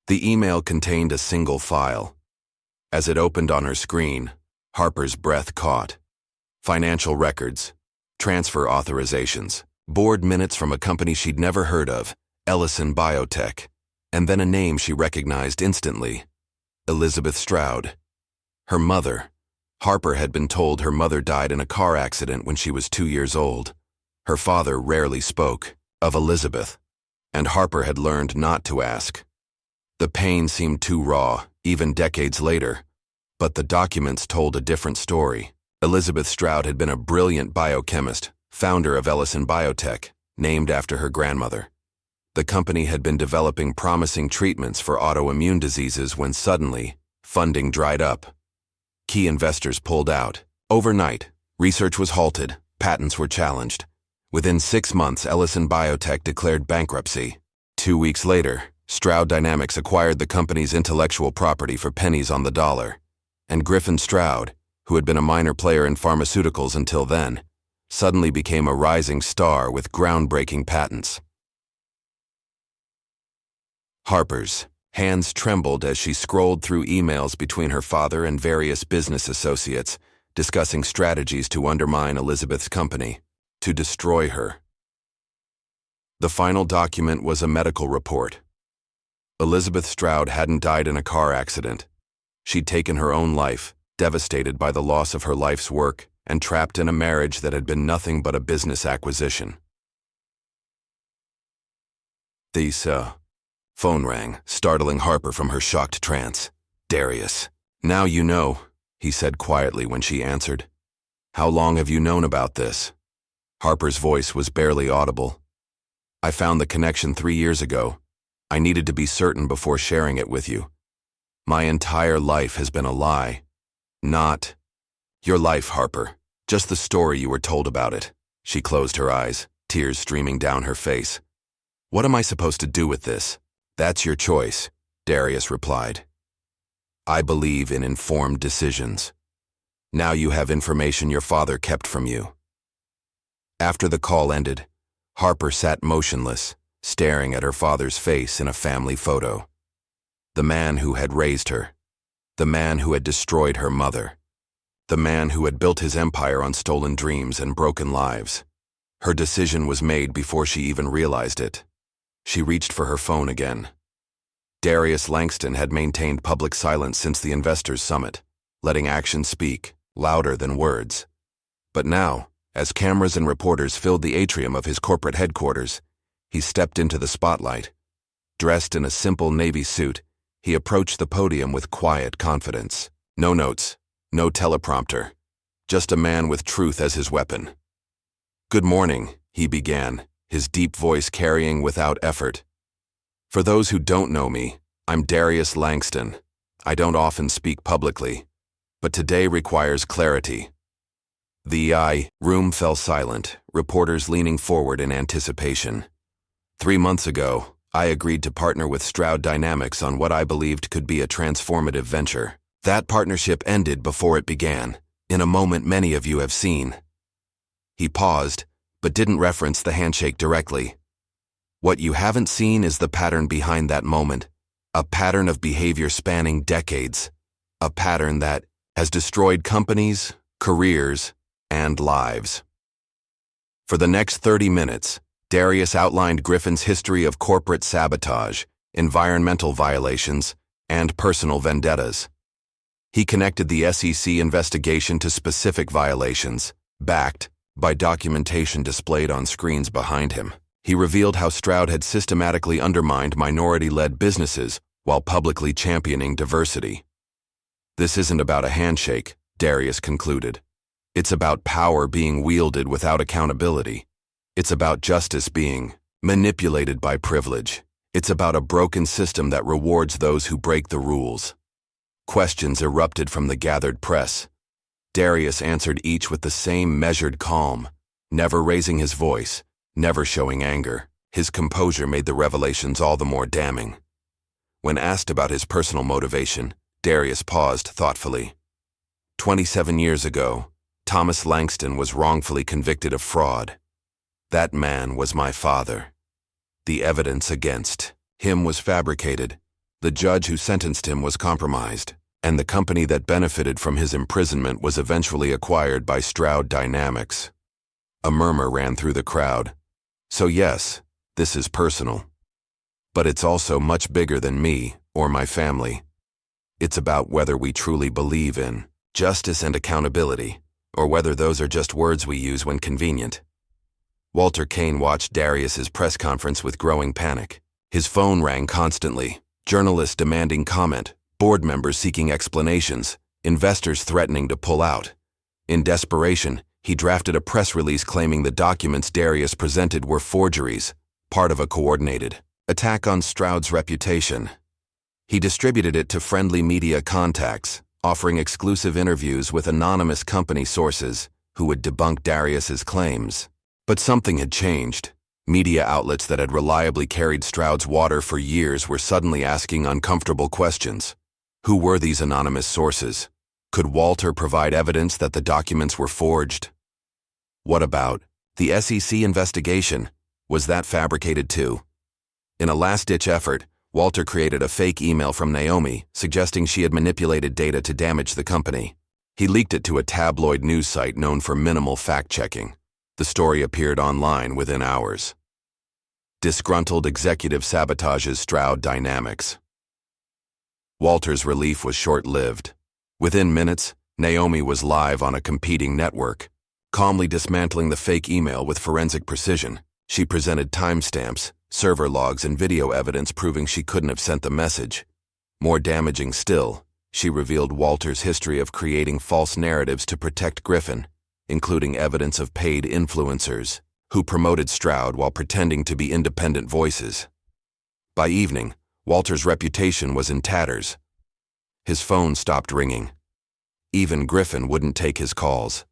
The email contained a single file. As it opened on her screen, Harper's breath caught. Financial records. Transfer authorizations. Board minutes from a company she'd never heard of, Ellison Biotech. And then a name she recognized instantly. Elizabeth Stroud. Her mother. Harper had been told her mother died in a car accident when she was 2 years old. Her father rarely spoke of Elizabeth, and Harper had learned not to ask. The pain seemed too raw, even decades later, but the documents told a different story. Elizabeth Stroud had been a brilliant biochemist, founder of Ellison Biotech, named after her grandmother. The company had been developing promising treatments for autoimmune diseases when suddenly, funding dried up. Key investors pulled out. Overnight, research was halted, patents were challenged. Within 6 months, Ellison Biotech declared bankruptcy. 2 weeks later, Stroud Dynamics acquired the company's intellectual property for pennies on the dollar. And Griffin Stroud, who had been a minor player in pharmaceuticals until then, suddenly became a rising star with groundbreaking patents. Harper's hands trembled as she scrolled through emails between her father and various business associates, discussing strategies to undermine Elizabeth's company, to destroy her. The final document was a medical report. Elizabeth Stroud hadn't died in a car accident. She'd taken her own life, devastated by the loss of her life's work, and trapped in a marriage that had been nothing but a business acquisition. The phone rang, startling Harper from her shocked trance. Darius. Now you know, he said quietly when she answered. How long have you known about this? Harper's voice was barely audible. I found the connection 3 years ago. I needed to be certain before sharing it with you. My entire life has been a lie. Not your life, Harper. Just the story you were told about it. She closed her eyes, tears streaming down her face. What am I supposed to do with this? That's your choice, Darius replied. I believe in informed decisions. Now you have information your father kept from you. After the call ended, Harper sat motionless, staring at her father's face in a family photo. The man who had raised her. The man who had destroyed her mother. The man who had built his empire on stolen dreams and broken lives. Her decision was made before she even realized it. She reached for her phone again. Darius Langston had maintained public silence since the investors' summit, letting actions speak, louder than words. But now, as cameras and reporters filled the atrium of his corporate headquarters, he stepped into the spotlight. Dressed in a simple navy suit, he approached the podium with quiet confidence. No notes, no teleprompter, just a man with truth as his weapon. Good morning, he began, his deep voice carrying without effort. For those who don't know me, I'm Darius Langston. I don't often speak publicly, but today requires clarity. The room fell silent, reporters leaning forward in anticipation. 3 months ago, I agreed to partner with Stroud Dynamics on what I believed could be a transformative venture. That partnership ended before it began, in a moment many of you have seen. He paused, but didn't reference the handshake directly. What you haven't seen is the pattern behind that moment, a pattern of behavior spanning decades, a pattern that has destroyed companies, careers, and lives. For the next 30 minutes, Darius outlined Griffin's history of corporate sabotage, environmental violations, and personal vendettas. He connected the SEC investigation to specific violations, backed by documentation displayed on screens behind him. He revealed how Stroud had systematically undermined minority-led businesses while publicly championing diversity. This isn't about a handshake, Darius concluded. It's about power being wielded without accountability. It's about justice being manipulated by privilege. It's about a broken system that rewards those who break the rules. Questions erupted from the gathered press. Darius answered each with the same measured calm, never raising his voice, never showing anger. His composure made the revelations all the more damning. When asked about his personal motivation, Darius paused thoughtfully. 27 years ago, Thomas Langston was wrongfully convicted of fraud. That man was my father. The evidence against him was fabricated. The judge who sentenced him was compromised, and the company that benefited from his imprisonment was eventually acquired by Stroud Dynamics. A murmur ran through the crowd. So yes, this is personal. But it's also much bigger than me or my family. It's about whether we truly believe in justice and accountability, or whether those are just words we use when convenient. Walter Kane watched Darius's press conference with growing panic. His phone rang constantly, journalists demanding comment, board members seeking explanations, investors threatening to pull out. In desperation, he drafted a press release claiming the documents Darius presented were forgeries, part of a coordinated attack on Stroud's reputation. He distributed it to friendly media contacts, offering exclusive interviews with anonymous company sources who would debunk Darius's claims. But something had changed. Media outlets that had reliably carried Stroud's water for years were suddenly asking uncomfortable questions. Who were these anonymous sources? Could Walter provide evidence that the documents were forged? What about the SEC investigation? Was that fabricated too? In a last-ditch effort, Walter created a fake email from Naomi suggesting she had manipulated data to damage the company. He leaked it to a tabloid news site known for minimal fact-checking. The story appeared online within hours. Disgruntled executive sabotages Stroud Dynamics. Walter's relief was short-lived. Within minutes, Naomi was live on a competing network. Calmly dismantling the fake email with forensic precision, she presented timestamps, server logs, and video evidence proving she couldn't have sent the message. More damaging still, she revealed Walter's history of creating false narratives to protect Griffin, including evidence of paid influencers who promoted Stroud while pretending to be independent voices. By evening, Walter's reputation was in tatters. His phone stopped ringing. Even Griffin wouldn't take his calls.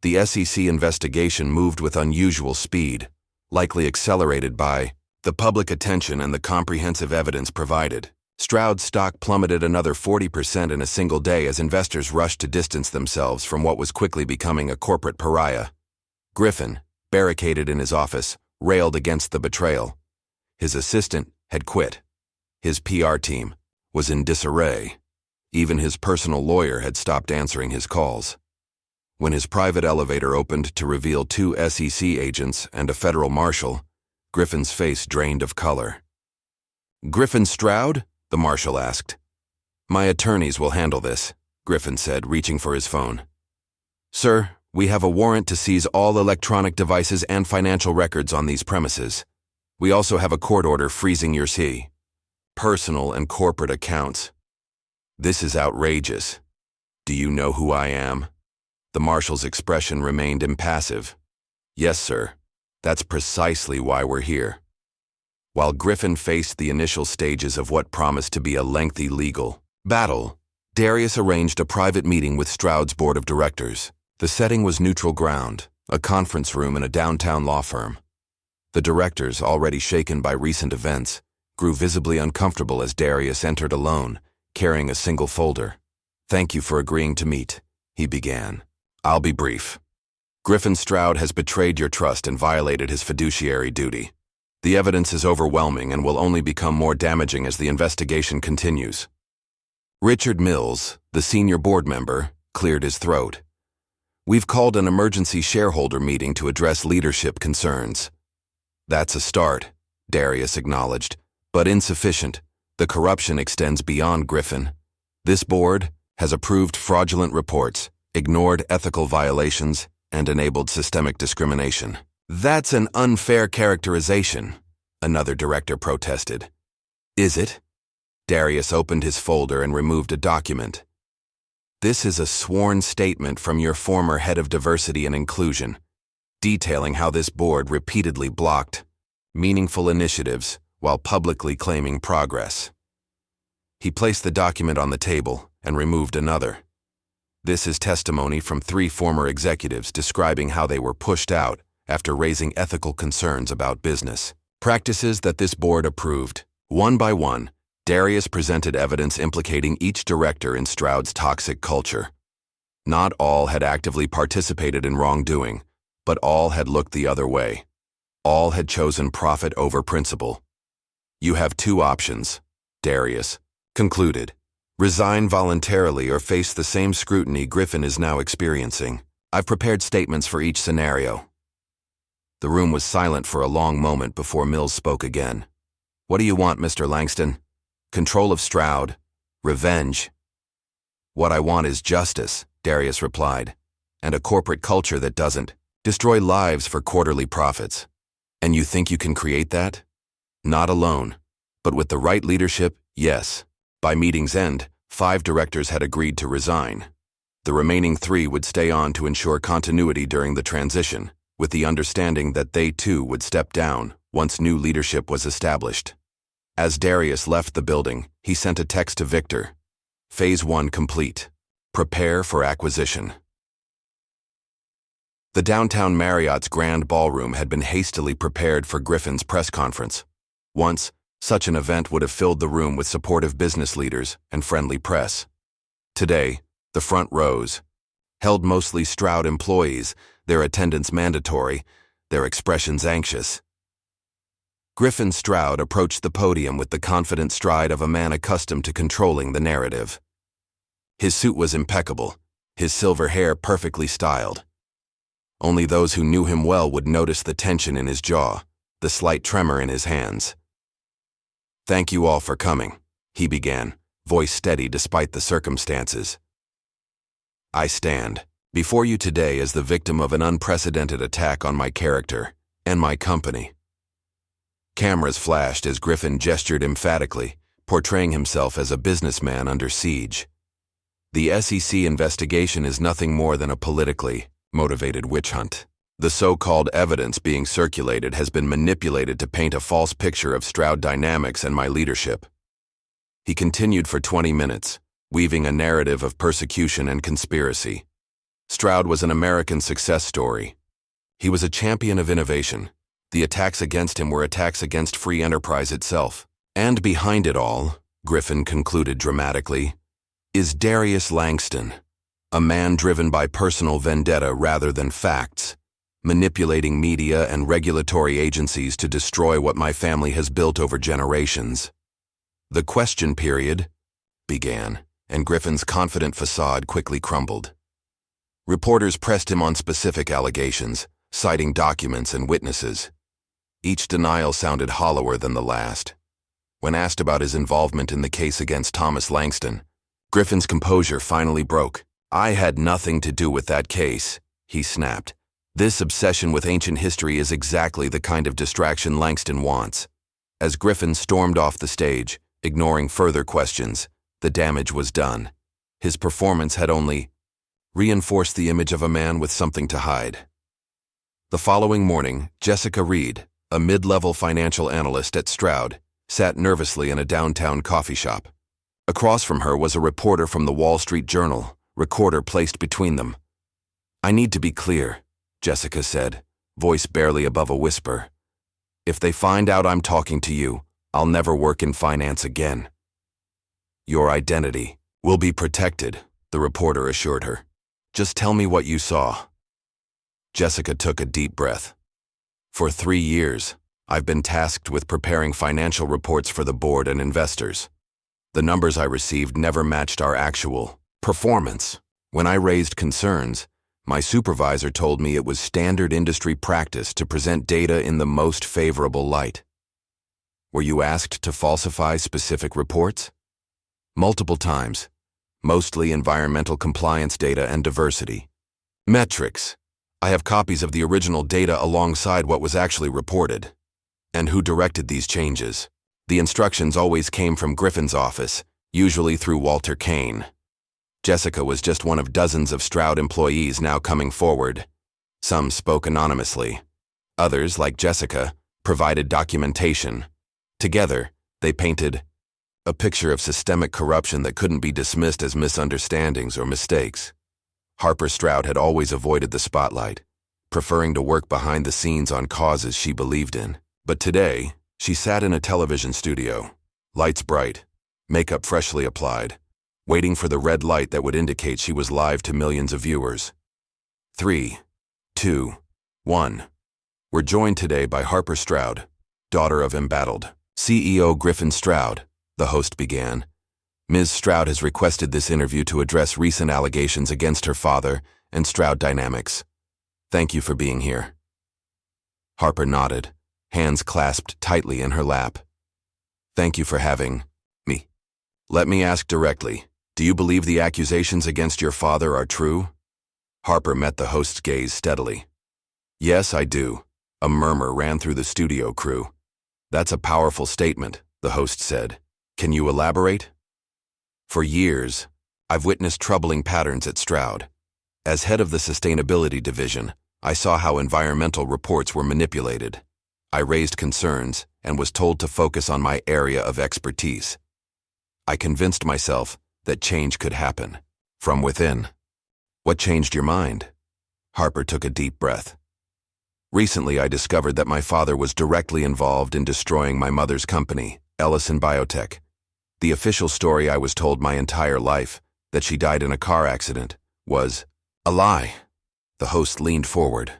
The SEC investigation moved with unusual speed, likely accelerated by the public attention and the comprehensive evidence provided. Stroud's stock plummeted another 40% in a single day as investors rushed to distance themselves from what was quickly becoming a corporate pariah. Griffin, barricaded in his office, railed against the betrayal. His assistant had quit. His PR team was in disarray. Even his personal lawyer had stopped answering his calls. When his private elevator opened to reveal 2 SEC agents and a federal marshal, Griffin's face drained of color. "Griffin Stroud?" the marshal asked. "My attorneys will handle this," Griffin said, reaching for his phone. "Sir, we have a warrant to seize all electronic devices and financial records on these premises. We also have a court order freezing your personal and corporate accounts." "This is outrageous. Do you know who I am?" The marshal's expression remained impassive. "Yes, sir. That's precisely why we're here." While Griffin faced the initial stages of what promised to be a lengthy legal battle, Darius arranged a private meeting with Stroud's board of directors. The setting was neutral ground, a conference room in a downtown law firm. The directors, already shaken by recent events, grew visibly uncomfortable as Darius entered alone, carrying a single folder. "Thank you for agreeing to meet," he began. "I'll be brief. Griffin Stroud has betrayed your trust and violated his fiduciary duty. The evidence is overwhelming and will only become more damaging as the investigation continues." Richard Mills, the senior board member, cleared his throat. "We've called an emergency shareholder meeting to address leadership concerns." "That's a start," Darius acknowledged, "but insufficient. The corruption extends beyond Griffin. This board has approved fraudulent reports, ignored ethical violations, and enabled systemic discrimination." "That's an unfair characterization," another director protested. "Is it?" Darius opened his folder and removed a document. "This is a sworn statement from your former head of diversity and inclusion, detailing how this board repeatedly blocked meaningful initiatives while publicly claiming progress." He placed the document on the table, and removed another. This is testimony from 3 former executives describing how they were pushed out after raising ethical concerns about business practices that this board approved. One by one, Darius presented evidence implicating each director in Stroud's toxic culture. Not all had actively participated in wrongdoing, but all had looked the other way. All had chosen profit over principle. You have 2 options, Darius concluded. Resign voluntarily or face the same scrutiny Griffin is now experiencing. I've prepared statements for each scenario. The room was silent for a long moment before Mills spoke again. What do you want, Mr. Langston? Control of Stroud? Revenge? What I want is justice, Darius replied, and a corporate culture that doesn't destroy lives for quarterly profits. And you think you can create that? Not alone, but with the right leadership, yes. By meeting's end, 5 directors had agreed to resign. The remaining 3 would stay on to ensure continuity during the transition, with the understanding that they too would step down once new leadership was established. As Darius left the building, he sent a text to Victor. Phase 1 complete. Prepare for acquisition. The downtown Marriott's grand ballroom had been hastily prepared for Griffin's press conference. Once, such an event would have filled the room with supportive business leaders and friendly press. Today, the front rows held mostly Stroud employees, their attendance mandatory, their expressions anxious. Griffin Stroud approached the podium with the confident stride of a man accustomed to controlling the narrative. His suit was impeccable, his silver hair perfectly styled. Only those who knew him well would notice the tension in his jaw, the slight tremor in his hands. Thank you all for coming, he began, voice steady despite the circumstances. I stand before you today as the victim of an unprecedented attack on my character and my company. Cameras flashed as Griffin gestured emphatically, portraying himself as a businessman under siege. The SEC investigation is nothing more than a politically motivated witch hunt. The so-called evidence being circulated has been manipulated to paint a false picture of Stroud dynamics and my leadership. He continued for 20 minutes, weaving a narrative of persecution and conspiracy. Stroud was an American success story. He was a champion of innovation. The attacks against him were attacks against free enterprise itself. And behind it all, Griffin concluded dramatically, is Darius Langston, a man driven by personal vendetta rather than facts, manipulating media and regulatory agencies to destroy what my family has built over generations. The question period began, and Griffin's confident facade quickly crumbled. Reporters pressed him on specific allegations, citing documents and witnesses. Each denial sounded hollower than the last. When asked about his involvement in the case against Thomas Langston, Griffin's composure finally broke. I had nothing to do with that case, he snapped. This obsession with ancient history is exactly the kind of distraction Langston wants. As Griffin stormed off the stage, ignoring further questions, the damage was done. His performance had only reinforced the image of a man with something to hide. The following morning, Jessica Reid, a mid-level financial analyst at Stroud, sat nervously in a downtown coffee shop. Across from her was a reporter from the Wall Street Journal, recorder placed between them. I need to be clear, Jessica said, voice barely above a whisper. If they find out I'm talking to you, I'll never work in finance again. Your identity will be protected, the reporter assured her. Just tell me what you saw. Jessica took a deep breath. For 3 years, I've been tasked with preparing financial reports for the board and investors. The numbers I received never matched our actual performance. When I raised concerns, my supervisor told me it was standard industry practice to present data in the most favorable light. Were you asked to falsify specific reports? Multiple times, mostly environmental compliance data and diversity. Metrics. I have copies of the original data alongside what was actually reported. And who directed these changes? The instructions always came from Griffin's office, usually through Walter Kane. Jessica was just one of dozens of Stroud employees now coming forward. Some spoke anonymously. Others, like Jessica, provided documentation. Together, they painted a picture of systemic corruption that couldn't be dismissed as misunderstandings or mistakes. Harper Stroud had always avoided the spotlight, preferring to work behind the scenes on causes she believed in. But today, she sat in a television studio, lights bright, makeup freshly applied, waiting for the red light that would indicate she was live to millions of viewers. 3, 2, 1. We're joined today by Harper Stroud, daughter of embattled CEO Griffin Stroud, the host began. Ms. Stroud has requested this interview to address recent allegations against her father and Stroud dynamics. Thank you for being here. Harper nodded, hands clasped tightly in her lap. Thank you for having me. Let me ask directly, do you believe the accusations against your father are true? Harper met the host's gaze steadily. Yes, I do. A murmur ran through the studio crew. That's a powerful statement, the host said. Can you elaborate? For years, I've witnessed troubling patterns at Stroud. As head of the sustainability division, I saw how environmental reports were manipulated. I raised concerns and was told to focus on my area of expertise. I convinced myself that change could happen from within. What changed your mind? Harper took a deep breath. Recently, I discovered that my father was directly involved in destroying my mother's company, Ellison Biotech. The official story I was told my entire life, that she died in a car accident, was a lie. The host leaned forward.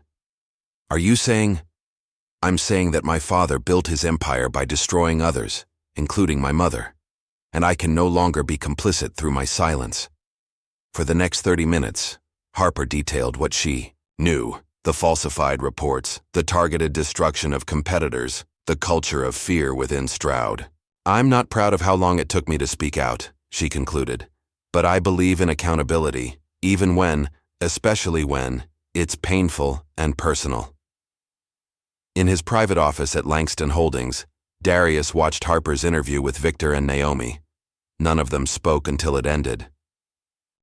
Are you saying? I'm saying that my father built his empire by destroying others, including my mother, and I can no longer be complicit through my silence. For the next 30 minutes, Harper detailed what she knew, the falsified reports, the targeted destruction of competitors, the culture of fear within Stroud. I'm not proud of how long it took me to speak out, she concluded, but I believe in accountability, even when, especially when, it's painful and personal. In his private office at Langston Holdings, Darius watched Harper's interview with Victor and Naomi. None of them spoke until it ended.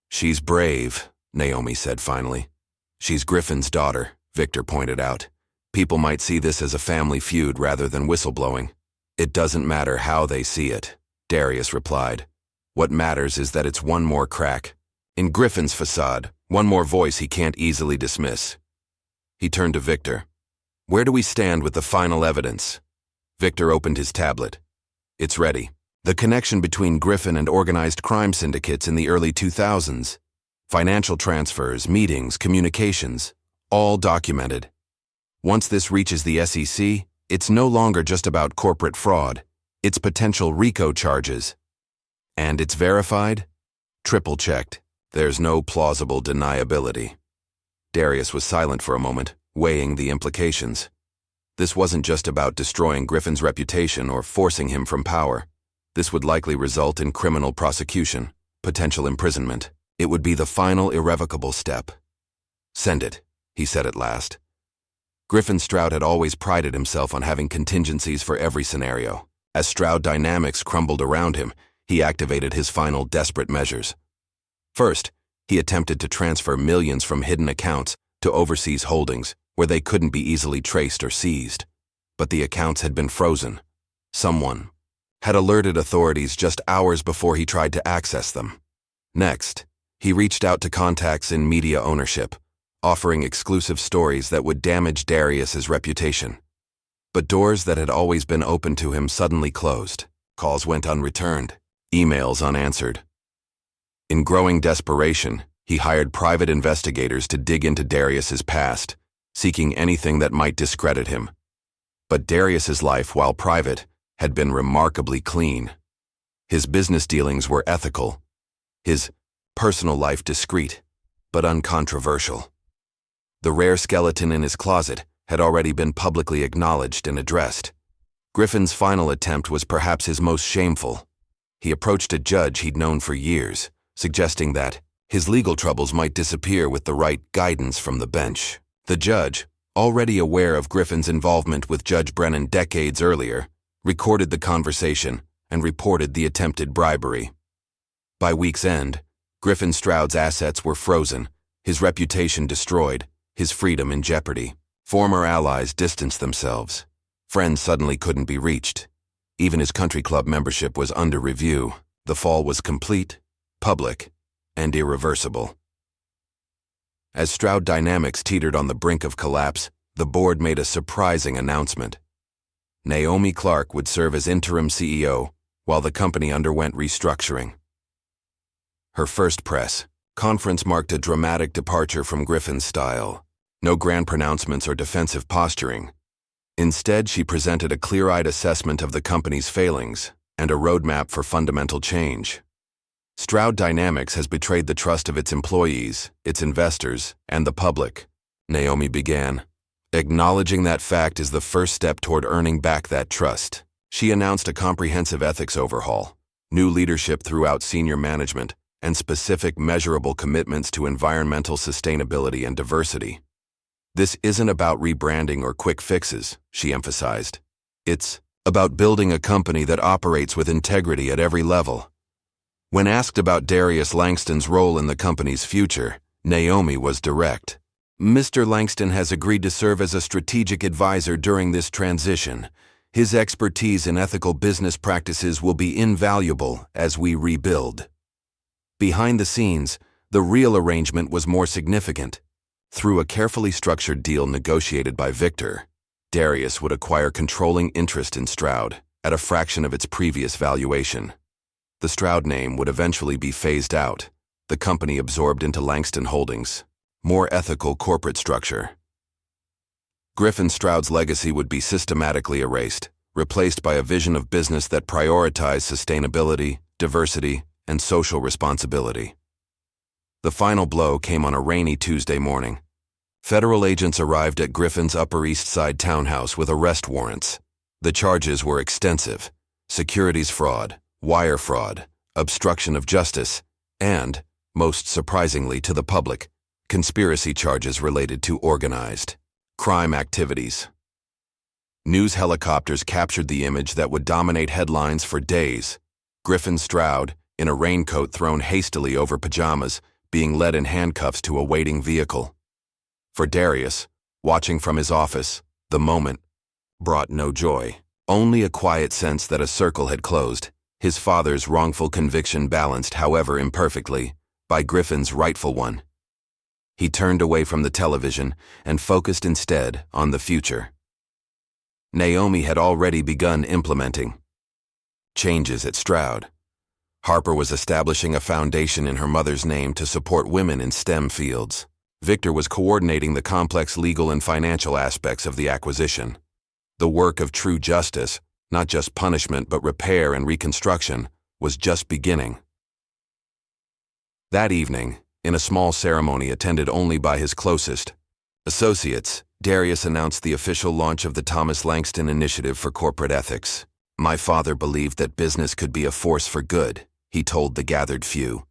She's brave, Naomi said finally. She's Griffin's daughter, Victor pointed out. People might see this as a family feud rather than whistleblowing. It doesn't matter how they see it, Darius replied. What matters is that it's one more crack in Griffin's facade, one more voice he can't easily dismiss. He turned to Victor. Where do we stand with the final evidence? Victor opened his tablet. It's ready. The connection between Griffin and organized crime syndicates in the early 2000s. Financial transfers, meetings, communications, all documented. Once this reaches the SEC, it's no longer just about corporate fraud. It's potential RICO charges. And it's verified? Triple-checked. There's no plausible deniability. Darius was silent for a moment, weighing the implications. This wasn't just about destroying Griffin's reputation or forcing him from power. This would likely result in criminal prosecution, potential imprisonment. It would be the final irrevocable step. Send it, he said at last. Griffin Stroud had always prided himself on having contingencies for every scenario. As Stroud dynamics crumbled around him, he activated his final desperate measures. First, he attempted to transfer millions from hidden accounts to overseas holdings where they couldn't be easily traced or seized. But the accounts had been frozen. Someone had alerted authorities just hours before he tried to access them. Next, he reached out to contacts in media ownership, offering exclusive stories that would damage Darius's reputation. But doors that had always been open to him suddenly closed. Calls went unreturned, emails unanswered. In growing desperation, he hired private investigators to dig into Darius's past, seeking anything that might discredit him. But Darius's life, while private, had been remarkably clean. His business dealings were ethical, his personal life discreet, but uncontroversial. The rare skeleton in his closet had already been publicly acknowledged and addressed. Griffin's final attempt was perhaps his most shameful. He approached a judge he'd known for years, suggesting that his legal troubles might disappear with the right guidance from the bench. The judge, already aware of Griffin's involvement with Judge Brennan decades earlier, recorded the conversation and reported the attempted bribery. By week's end, Griffin Stroud's assets were frozen, his reputation destroyed, his freedom in jeopardy. Former allies distanced themselves. Friends suddenly couldn't be reached. Even his country club membership was under review. The fall was complete, public, and irreversible. As Stroud Dynamics teetered on the brink of collapse, the board made a surprising announcement. Naomi Clarke would serve as interim CEO while the company underwent restructuring. Her first press conference marked a dramatic departure from Griffin's style. No grand pronouncements or defensive posturing. Instead, she presented a clear-eyed assessment of the company's failings and a roadmap for fundamental change. Stroud Dynamics has betrayed the trust of its employees, its investors, and the public, Naomi began. Acknowledging that fact is the first step toward earning back that trust. She announced a comprehensive ethics overhaul, new leadership throughout senior management, and specific measurable commitments to environmental sustainability and diversity. This isn't about rebranding or quick fixes, she emphasized. It's about building a company that operates with integrity at every level. When asked about Darius Langston's role in the company's future, Naomi was direct. Mr. Langston has agreed to serve as a strategic advisor during this transition. His expertise in ethical business practices will be invaluable as we rebuild. Behind the scenes, the real arrangement was more significant. Through a carefully structured deal negotiated by Victor, Darius would acquire controlling interest in Stroud at a fraction of its previous valuation. The Stroud name would eventually be phased out, the company absorbed into Langston Holdings, more ethical corporate structure. Griffin Stroud's legacy would be systematically erased, replaced by a vision of business that prioritized sustainability, diversity, and social responsibility. The final blow came on a rainy Tuesday morning. Federal agents arrived at Griffin's Upper East Side townhouse with arrest warrants. The charges were extensive: securities fraud, wire fraud, obstruction of justice, and, most surprisingly to the public, conspiracy charges related to organized crime activities. News helicopters captured the image that would dominate headlines for days: Griffin Stroud, in a raincoat thrown hastily over pajamas, being led in handcuffs to a waiting vehicle. For Darius, watching from his office, the moment brought no joy, only a quiet sense that a circle had closed, his father's wrongful conviction balanced, however imperfectly, by Griffin's rightful one. He turned away from the television and focused instead on the future. Naomi had already begun implementing changes at Stroud. Harper was establishing a foundation in her mother's name to support women in STEM fields. Victor was coordinating the complex legal and financial aspects of the acquisition. The work of true justice, not just punishment but repair and reconstruction, was just beginning. That evening, in a small ceremony attended only by his closest associates, Darius announced the official launch of the Langston Initiative for Corporate Ethics. "My father believed that business could be a force for good," he told the gathered few.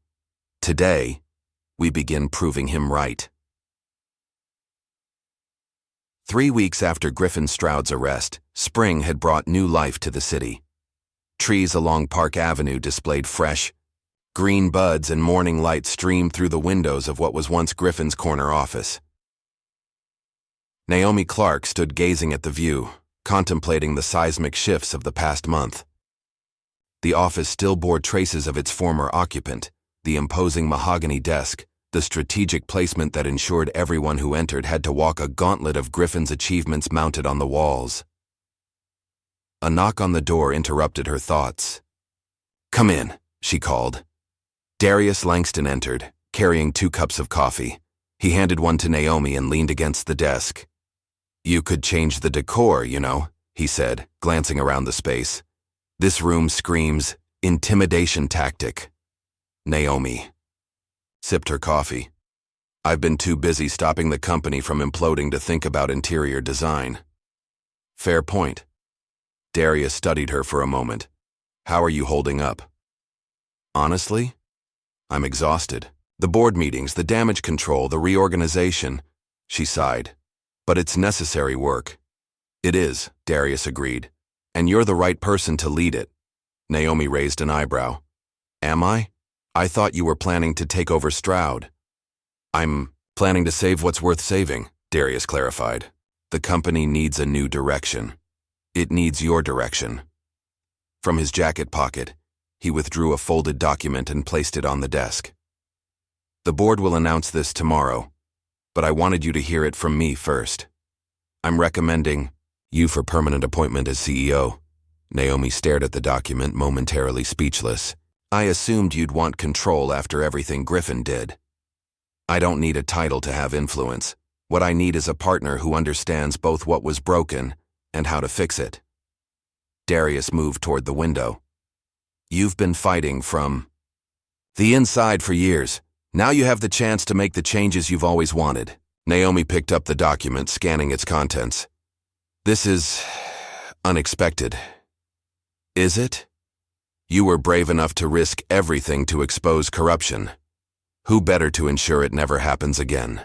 "Today, we begin proving him right." 3 weeks after Griffin Stroud's arrest, spring had brought new life to the city. Trees along Park Avenue displayed fresh, green buds, and morning light streamed through the windows of what was once Griffin's corner office. Naomi Clarke stood gazing at the view, contemplating the seismic shifts of the past month. The office still bore traces of its former occupant, the imposing mahogany desk, the strategic placement that ensured everyone who entered had to walk a gauntlet of Griffin's achievements mounted on the walls. A knock on the door interrupted her thoughts. "Come in," she called. Darius Langston entered, carrying 2 cups of coffee. He handed one to Naomi and leaned against the desk. "You could change the decor, you know," he said, glancing around the space. "This room screams intimidation tactic." Naomi sipped her coffee. "I've been too busy stopping the company from imploding to think about interior design." "Fair point." Darius studied her for a moment. "How are you holding up?" "Honestly, I'm exhausted. The board meetings, the damage control, the reorganization." She sighed. "But it's necessary work." "It is," Darius agreed. "And you're the right person to lead it." Naomi raised an eyebrow. "Am I? I thought you were planning to take over Stroud." "I'm planning to save what's worth saving," Darius clarified. "The company needs a new direction. It needs your direction." From his jacket pocket, he withdrew a folded document and placed it on the desk. The board will announce this tomorrow, but I wanted you to hear it from me first. I'm recommending you for permanent appointment as CEO. Naomi stared at the document, momentarily speechless. I assumed you'd want control after everything Griffin did. I don't need a title to have influence. What I need is a partner who understands both what was broken and how to fix it. Darius moved toward the window. You've been fighting from the inside for years. Now you have the chance to make the changes you've always wanted. Naomi picked up the document, scanning its contents. This is unexpected. Is it? You were brave enough to risk everything to expose corruption. Who better to ensure it never happens again?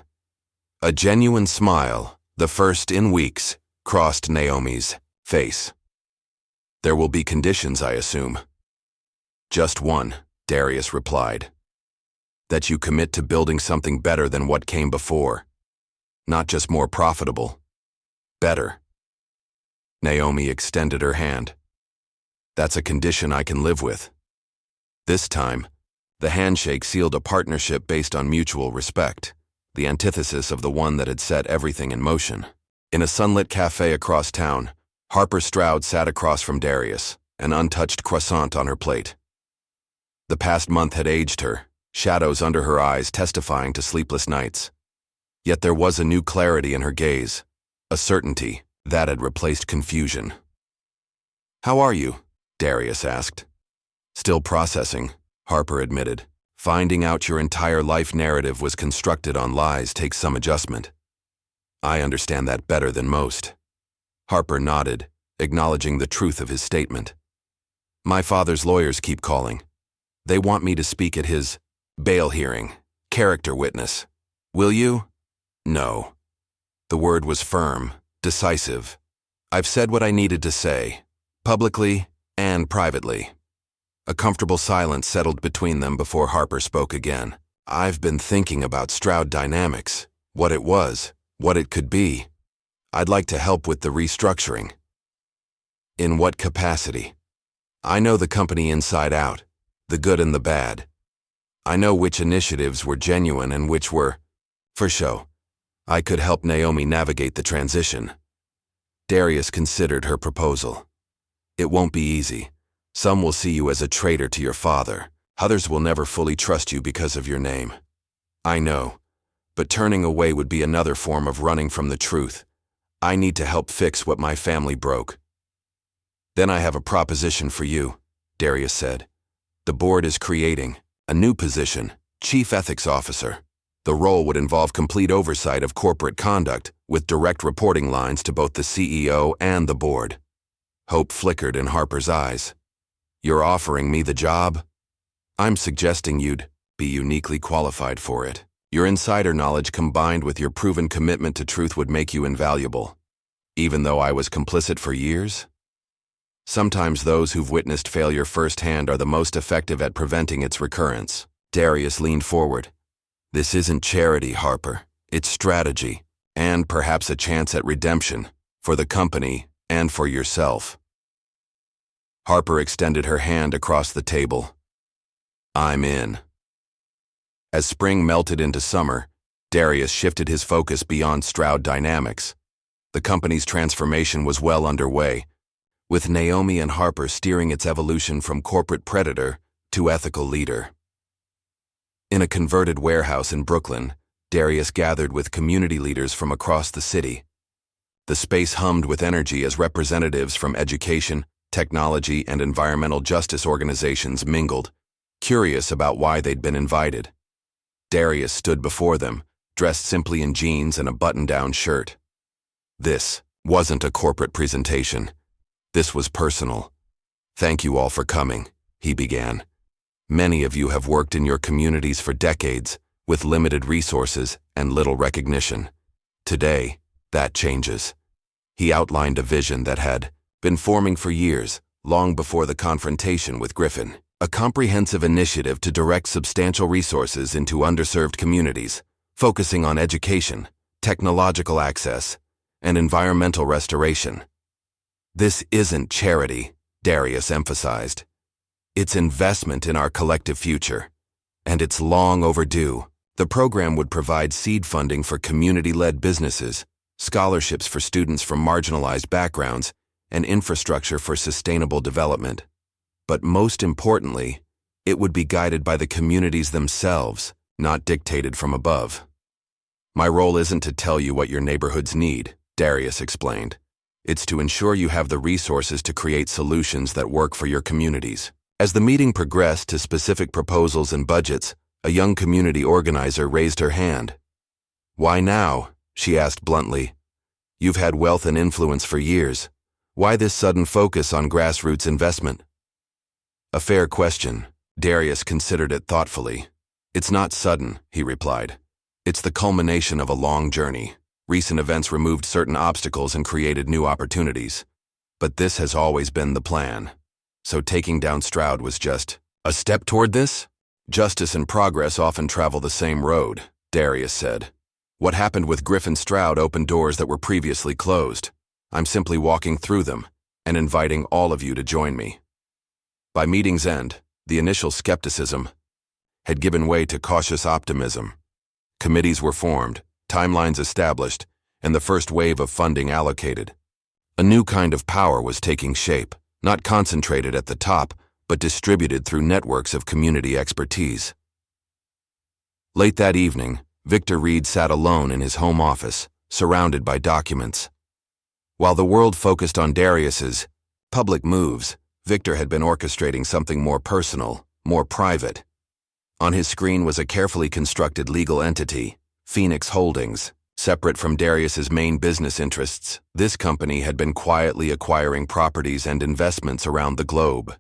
A genuine smile, the first in weeks, crossed Naomi's face. There will be conditions, I assume. Just one, Darius replied. That you commit to building something better than what came before. Not just more profitable. Better. Naomi extended her hand. That's a condition I can live with. This time, the handshake sealed a partnership based on mutual respect, the antithesis of the one that had set everything in motion. In a sunlit cafe across town, Harper Stroud sat across from Darius, an untouched croissant on her plate. The past month had aged her, shadows under her eyes testifying to sleepless nights. Yet there was a new clarity in her gaze, a certainty that had replaced confusion. How are you? Darius asked. Still processing, Harper admitted. Finding out your entire life narrative was constructed on lies takes some adjustment. I understand that better than most. Harper nodded, acknowledging the truth of his statement. My father's lawyers keep calling. They want me to speak at his bail hearing, character witness. Will you? No. The word was firm, decisive. I've said what I needed to say, publicly and privately. A comfortable silence settled between them before Harper spoke again. I've been thinking about Stroud Dynamics, what it was, what it could be. I'd like to help with the restructuring. In what capacity? I know the company inside out, the good and the bad. I know which initiatives were genuine and which were for show. I could help Naomi navigate the transition. Darius considered her proposal. It won't be easy. Some will see you as a traitor to your father. Others will never fully trust you because of your name. I know, but turning away would be another form of running from the truth. I need to help fix what my family broke. Then I have a proposition for you, Darius said. The board is creating a new position, Chief Ethics Officer. The role would involve complete oversight of corporate conduct, with direct reporting lines to both the CEO and the board. Hope flickered in Harper's eyes. You're offering me the job? I'm suggesting you'd be uniquely qualified for it. Your insider knowledge combined with your proven commitment to truth would make you invaluable. Even though I was complicit for years? Sometimes those who've witnessed failure firsthand are the most effective at preventing its recurrence. Darius leaned forward. This isn't charity, Harper. It's strategy, and perhaps a chance at redemption, for the company and for yourself. Harper extended her hand across the table. I'm in. As spring melted into summer, Darius shifted his focus beyond Stroud Dynamics. The company's transformation was well underway, with Naomi and Harper steering its evolution from corporate predator to ethical leader. In a converted warehouse in Brooklyn, Darius gathered with community leaders from across the city. The space hummed with energy as representatives from education, technology, and environmental justice organizations mingled, curious about why they'd been invited. Darius stood before them, dressed simply in jeans and a button-down shirt. This wasn't a corporate presentation. This was personal. Thank you all for coming, he began. Many of you have worked in your communities for decades, with limited resources and little recognition. Today, that changes. He outlined a vision that had been forming for years, long before the confrontation with Griffin. A comprehensive initiative to direct substantial resources into underserved communities, focusing on education, technological access, and environmental restoration. This isn't charity, Darius emphasized. It's investment in our collective future, and it's long overdue. The program would provide seed funding for community-led businesses, scholarships for students from marginalized backgrounds, and infrastructure for sustainable development. But most importantly, it would be guided by the communities themselves, not dictated from above. My role isn't to tell you what your neighborhoods need, Darius explained. It's to ensure you have the resources to create solutions that work for your communities. As the meeting progressed to specific proposals and budgets, a young community organizer raised her hand. "Why now?" she asked bluntly. "You've had wealth and influence for years. Why this sudden focus on grassroots investment?" A fair question. Darius considered it thoughtfully. "It's not sudden," he replied. "It's the culmination of a long journey. Recent events removed certain obstacles and created new opportunities. But this has always been the plan. So taking down Stroud was just a step toward this? Justice and progress often travel the same road," Darius said. "What happened with Griffin Stroud opened doors that were previously closed. I'm simply walking through them and inviting all of you to join me." By meeting's end, the initial skepticism had given way to cautious optimism. Committees were formed, timelines established, and the first wave of funding allocated. A new kind of power was taking shape, not concentrated at the top, but distributed through networks of community expertise. Late that evening, Reid sat alone in his home office, surrounded by documents. While the world focused on Darius's public moves, Victor had been orchestrating something more personal, more private. On his screen was a carefully constructed legal entity, Phoenix Holdings. Separate from Darius's main business interests, this company had been quietly acquiring properties and investments around the globe.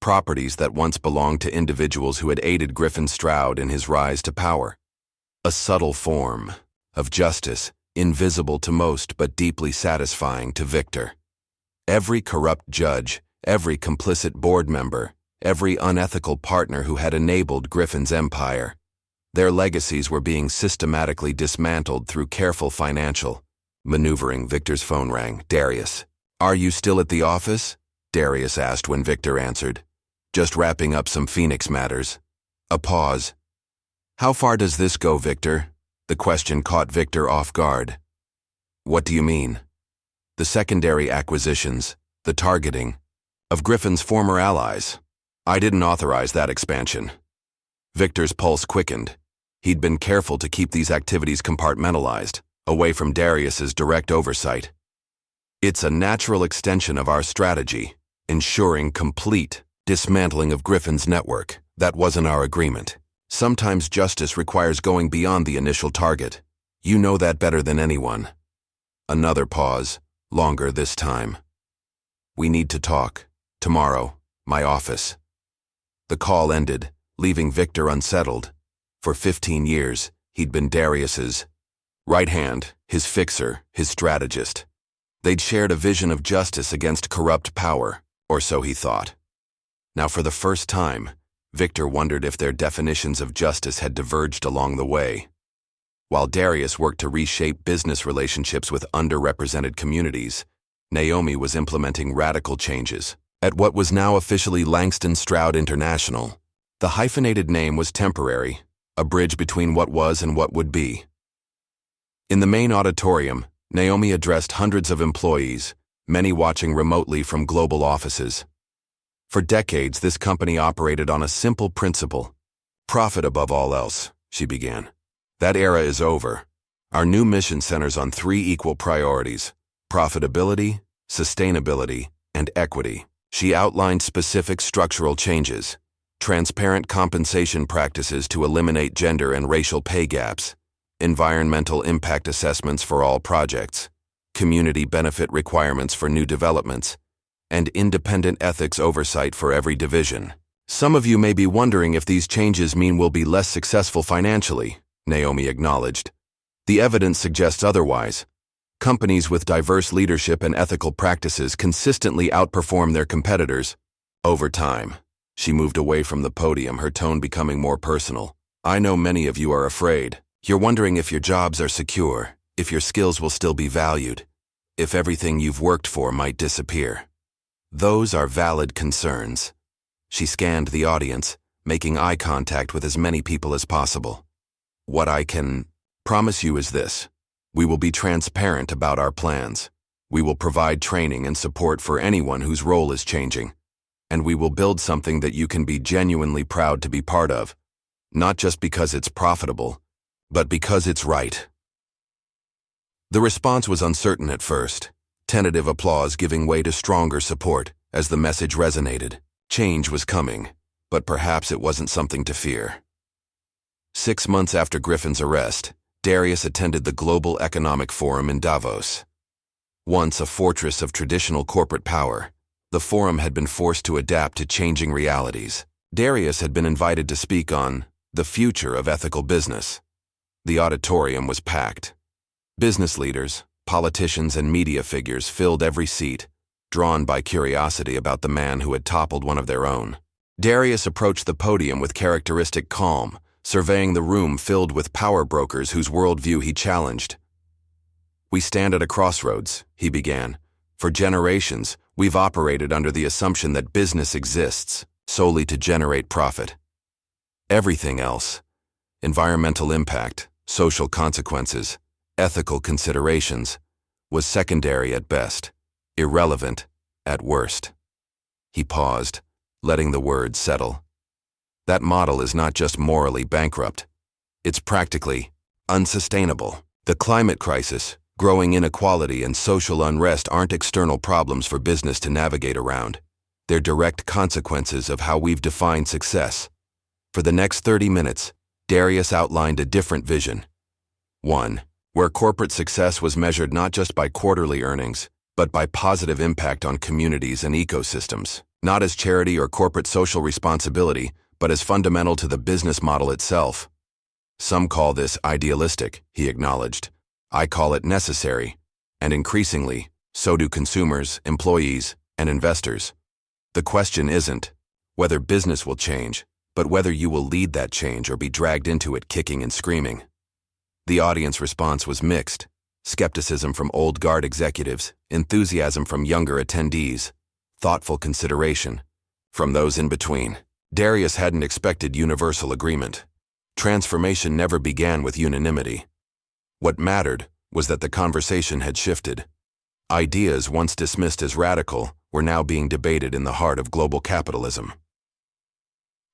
Properties that once belonged to individuals who had aided Griffin Stroud in his rise to power. A subtle form of justice, invisible to most but deeply satisfying to Victor. Every corrupt judge, every complicit board member, every unethical partner who had enabled Griffin's empire. Their legacies were being systematically dismantled through careful financial maneuvering. Victor's phone rang. "Darius, are you still at the office?" Darius asked when Victor answered. "Just wrapping up some Phoenix matters." A pause. "How far does this go, Victor?" The question caught Victor off guard. "What do you mean?" "The secondary acquisitions, the targeting of Griffin's former allies. I didn't authorize that expansion." Victor's pulse quickened. He'd been careful to keep these activities compartmentalized, away from Darius's direct oversight. "It's a natural extension of our strategy, ensuring complete dismantling of Griffin's network. That wasn't our agreement. Sometimes justice requires going beyond the initial target. You know that better than anyone." Another pause, longer this time. "We need to talk. Tomorrow, my office." The call ended, leaving Victor unsettled. For 15 years, he'd been Darius's right hand, his fixer, his strategist. They'd shared a vision of justice against corrupt power, or so he thought. Now, for the first time, Victor wondered if their definitions of justice had diverged along the way. While Darius worked to reshape business relationships with underrepresented communities, Naomi was implementing radical changes at what was now officially Langston Stroud International. The hyphenated name was temporary, a bridge between what was and what would be. In the main auditorium, Naomi addressed hundreds of employees, many watching remotely from global offices. For decades, this company operated on a simple principle: profit above all else, she began. That era is over. Our new mission centers on 3 equal priorities: profitability, sustainability, and equity. She outlined specific structural changes: transparent compensation practices to eliminate gender and racial pay gaps, environmental impact assessments for all projects, community benefit requirements for new developments, and independent ethics oversight for every division. Some of you may be wondering if these changes mean we'll be less successful financially, Naomi acknowledged. The evidence suggests otherwise. Companies with diverse leadership and ethical practices consistently outperform their competitors over time. She moved away from the podium, her tone becoming more personal. "I know many of you are afraid. You're wondering if your jobs are secure, if your skills will still be valued, if everything you've worked for might disappear. Those are valid concerns. She scanned the audience, making eye contact with as many people as possible. What I can promise you is this. We will be transparent about our plans. We will provide training and support for anyone whose role is changing. And we will build something that you can be genuinely proud to be part of, not just because it's profitable, but because it's right. The response was uncertain at first, tentative applause giving way to stronger support as the message resonated. Change was coming, but perhaps it wasn't something to fear. 6 months after Griffin's arrest, Darius attended the Global Economic Forum in Davos. Once a fortress of traditional corporate power, the forum had been forced to adapt to changing realities. Darius had been invited to speak on the future of ethical business. The auditorium was packed. Business leaders, politicians, and media figures filled every seat, drawn by curiosity about the man who had toppled one of their own. Darius approached the podium with characteristic calm, surveying the room filled with power brokers whose worldview he challenged. "We stand at a crossroads," he began. "For generations, we've operated under the assumption that business exists solely to generate profit. Everything else, environmental impact, social consequences, ethical considerations, was secondary at best, irrelevant at worst." He paused, letting the words settle. That model is not just morally bankrupt. It's practically unsustainable. The climate crisis, growing inequality, and social unrest aren't external problems for business to navigate around. They're direct consequences of how we've defined success. For the next 30 minutes, Darius outlined a different vision. One, where corporate success was measured not just by quarterly earnings, but by positive impact on communities and ecosystems. Not as charity or corporate social responsibility, but as fundamental to the business model itself. Some call this idealistic, he acknowledged. I call it necessary, and increasingly, so do consumers, employees, and investors. The question isn't whether business will change, but whether you will lead that change or be dragged into it kicking and screaming. The audience response was mixed. Skepticism from old guard executives, enthusiasm from younger attendees, thoughtful consideration from those in between. Darius hadn't expected universal agreement. Transformation never began with unanimity. What mattered was that the conversation had shifted. Ideas once dismissed as radical were now being debated in the heart of global capitalism.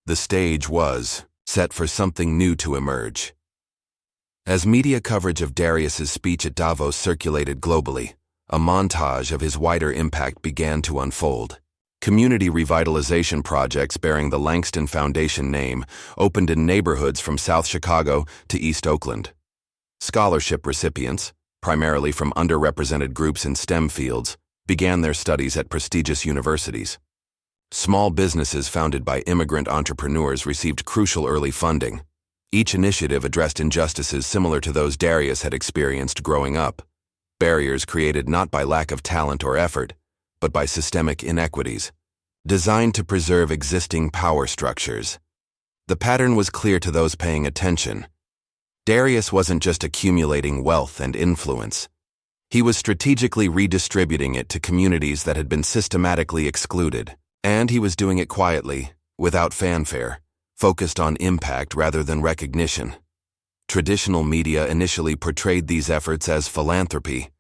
The stage was set for something new to emerge. As media coverage of Darius's speech at Davos circulated globally, a montage of his wider impact began to unfold. Community revitalization projects bearing the Langston Foundation name opened in neighborhoods from South Chicago to East Oakland. Scholarship recipients, primarily from underrepresented groups in STEM fields, began their studies at prestigious universities. Small businesses founded by immigrant entrepreneurs received crucial early funding. Each initiative addressed injustices similar to those Darius had experienced growing up. Barriers created not by lack of talent or effort, but by systemic inequities, designed to preserve existing power structures. The pattern was clear to those paying attention. Darius wasn't just accumulating wealth and influence. He was strategically redistributing it to communities that had been systematically excluded. And he was doing it quietly, without fanfare, focused on impact rather than recognition. Traditional media initially portrayed these efforts as philanthropy,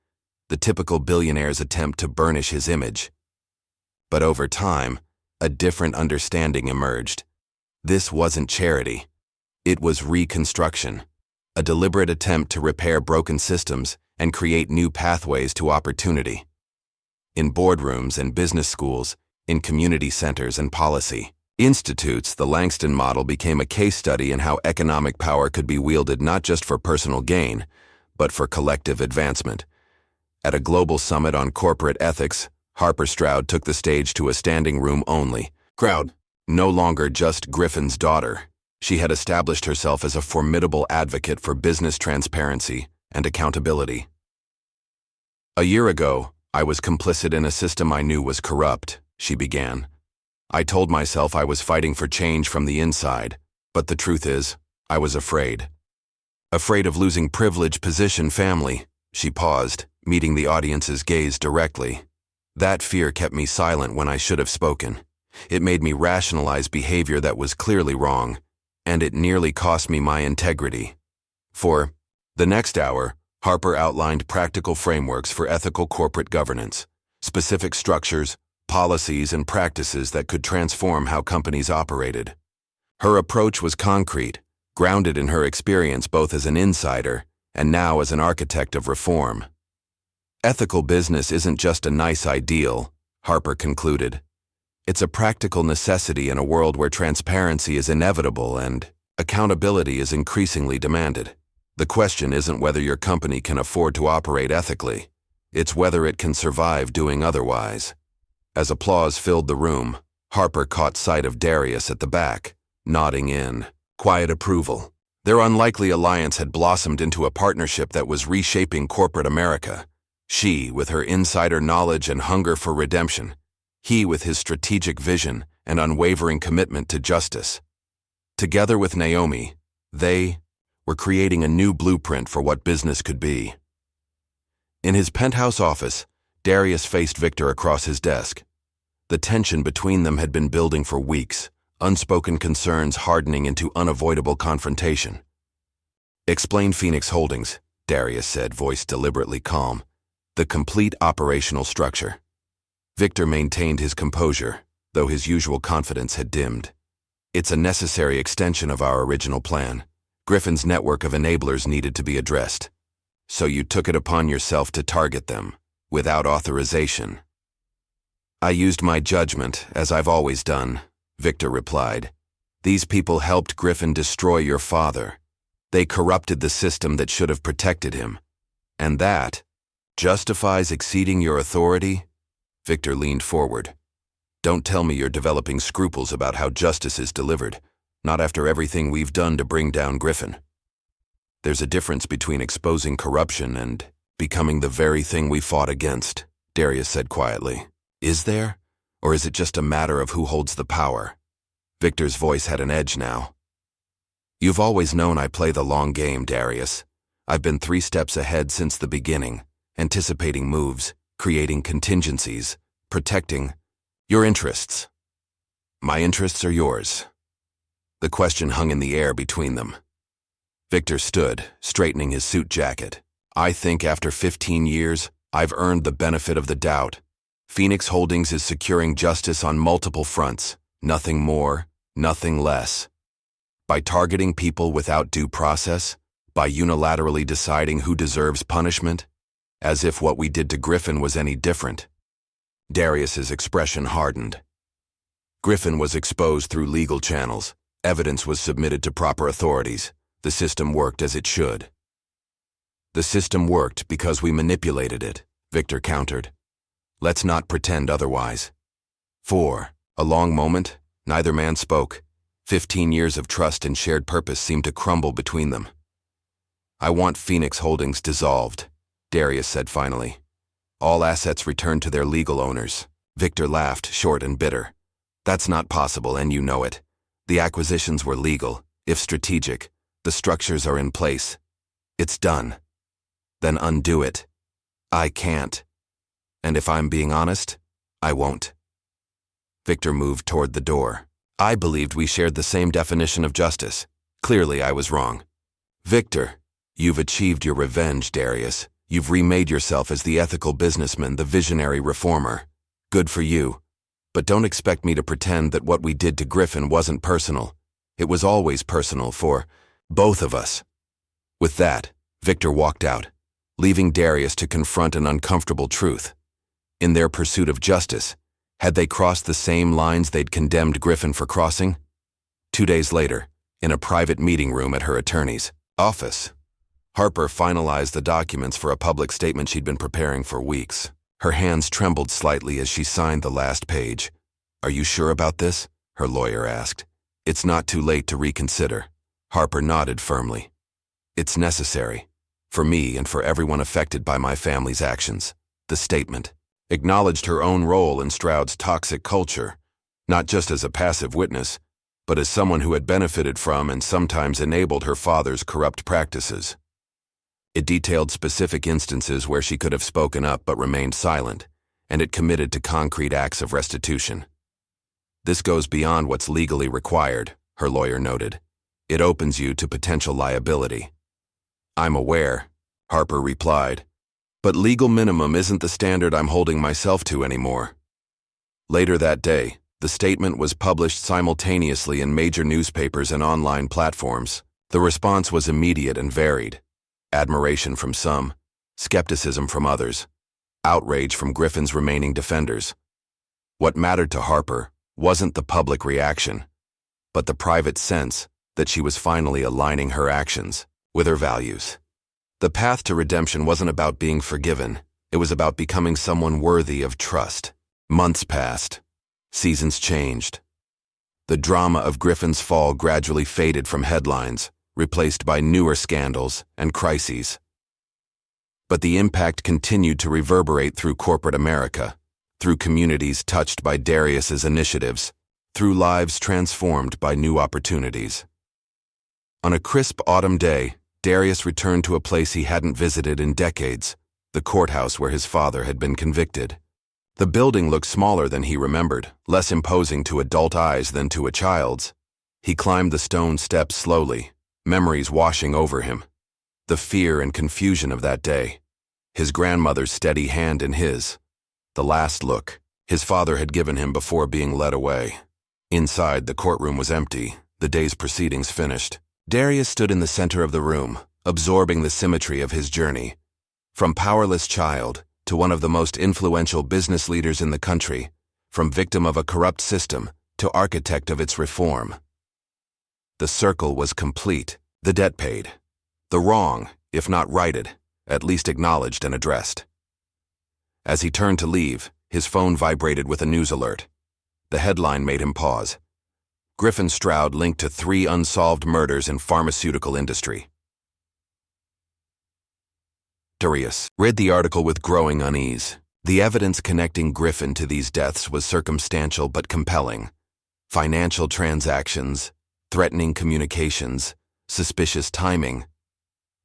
the typical billionaire's attempt to burnish his image. But over time, a different understanding emerged. This wasn't charity. It was reconstruction, a deliberate attempt to repair broken systems and create new pathways to opportunity. In boardrooms and business schools, in community centers and policy institutes, the Langston model became a case study in how economic power could be wielded not just for personal gain, but for collective advancement. At a global summit on corporate ethics, Harper Stroud took the stage to a standing room only crowd. No longer just Griffin's daughter, she had established herself as a formidable advocate for business transparency and accountability. "A year ago, I was complicit in a system I knew was corrupt," she began. "I told myself I was fighting for change from the inside, but the truth is, I was afraid. Afraid of losing privilege, position, family." She paused, meeting the audience's gaze directly. That fear kept me silent when I should have spoken. It made me rationalize behavior that was clearly wrong, and it nearly cost me my integrity. For the next hour, Harper outlined practical frameworks for ethical corporate governance, specific structures, policies, and practices that could transform how companies operated. Her approach was concrete, grounded in her experience both as an insider and now as an architect of reform. Ethical business isn't just a nice ideal, Harper concluded. It's a practical necessity in a world where transparency is inevitable and accountability is increasingly demanded. The question isn't whether your company can afford to operate ethically. It's whether it can survive doing otherwise. As applause filled the room, Harper caught sight of Darius at the back, nodding in quiet approval. Their unlikely alliance had blossomed into a partnership that was reshaping corporate America. She, with her insider knowledge and hunger for redemption. He, with his strategic vision and unwavering commitment to justice. Together with Naomi, they were creating a new blueprint for what business could be. In his penthouse office, Darius faced Victor across his desk. The tension between them had been building for weeks, unspoken concerns hardening into unavoidable confrontation. "Explain Phoenix Holdings," Darius said, voice deliberately calm. "The complete operational structure." Victor maintained his composure, though his usual confidence had dimmed. "It's a necessary extension of our original plan. Griffin's network of enablers needed to be addressed. So you took it upon yourself to target them, without authorization." "I used my judgment, as I've always done," Victor replied. "These people helped Griffin destroy your father. They corrupted the system that should have protected him. And that justifies exceeding your authority?" Victor leaned forward. "Don't tell me you're developing scruples about how justice is delivered, not after everything we've done to bring down Griffin." "There's a difference between exposing corruption and becoming the very thing we fought against," Darius said quietly. "Is there? Or is it just a matter of who holds the power?" Victor's voice had an edge now. "You've always known I play the long game, Darius. I've been 3 steps ahead since the beginning, anticipating moves, creating contingencies, protecting your interests. My interests are yours." The question hung in the air between them. Victor stood, straightening his suit jacket. "I think after 15 years, I've earned the benefit of the doubt. Phoenix Holdings is securing justice on multiple fronts, nothing more, nothing less. By targeting people without due process, by unilaterally deciding who deserves punishment, as if what we did to Griffin was any different." Darius's expression hardened. Griffin was exposed through legal channels. Evidence was submitted to proper authorities. The system worked as it should. "The system worked because we manipulated it," Victor countered. "Let's not pretend otherwise." For a long moment, neither man spoke. 15 years of trust and shared purpose seemed to crumble between them. "I want Phoenix Holdings dissolved," Darius said finally. "All assets returned to their legal owners." Victor laughed, short and bitter. "That's not possible, and you know it. The acquisitions were legal, if strategic. The structures are in place. It's done. Then undo it. I can't. And if I'm being honest, I won't." Victor moved toward the door. "I believed we shared the same definition of justice. Clearly, I was wrong." "Victor, you've achieved your revenge, Darius. You've remade yourself as the ethical businessman, the visionary reformer. Good for you. But don't expect me to pretend that what we did to Griffin wasn't personal. It was always personal for both of us." With that, Victor walked out, leaving Darius to confront an uncomfortable truth. In their pursuit of justice, had they crossed the same lines they'd condemned Griffin for crossing? 2 days later, in a private meeting room at her attorney's office, Harper finalized the documents for a public statement she'd been preparing for weeks. Her hands trembled slightly as she signed the last page. "Are you sure about this?" her lawyer asked. "It's not too late to reconsider." Harper nodded firmly. "It's necessary. For me and for everyone affected by my family's actions." The statement acknowledged her own role in Stroud's toxic culture, not just as a passive witness, but as someone who had benefited from and sometimes enabled her father's corrupt practices. It detailed specific instances where she could have spoken up but remained silent, and it committed to concrete acts of restitution. This goes beyond what's legally required, her lawyer noted. It opens you to potential liability. I'm aware, Harper replied, but legal minimum isn't the standard I'm holding myself to anymore. Later that day, the statement was published simultaneously in major newspapers and online platforms. The response was immediate and varied. Admiration from some, skepticism from others, outrage from Griffin's remaining defenders. What mattered to Harper wasn't the public reaction, but the private sense that she was finally aligning her actions with her values. The path to redemption wasn't about being forgiven, it was about becoming someone worthy of trust. Months passed. Seasons changed. The drama of Griffin's fall gradually faded from headlines, replaced by newer scandals and crises. But the impact continued to reverberate through corporate America, through communities touched by Darius's initiatives, through lives transformed by new opportunities. On a crisp autumn day, Darius returned to a place he hadn't visited in decades, the courthouse where his father had been convicted. The building looked smaller than he remembered, less imposing to adult eyes than to a child's. He climbed the stone steps slowly, memories washing over him. The fear and confusion of that day, his grandmother's steady hand in his, the last look his father had given him before being led away. Inside, the courtroom was empty, the day's proceedings finished. Darius stood in the center of the room, absorbing the symmetry of his journey. From powerless child to one of the most influential business leaders in the country, from victim of a corrupt system to architect of its reform. The circle was complete, the debt paid. The wrong, if not righted, at least acknowledged and addressed. As he turned to leave, his phone vibrated with a news alert. The headline made him pause. Griffin Stroud linked to 3 unsolved murders in pharmaceutical industry. Darius read the article with growing unease. The evidence connecting Griffin to these deaths was circumstantial but compelling. Financial transactions, threatening communications, suspicious timing.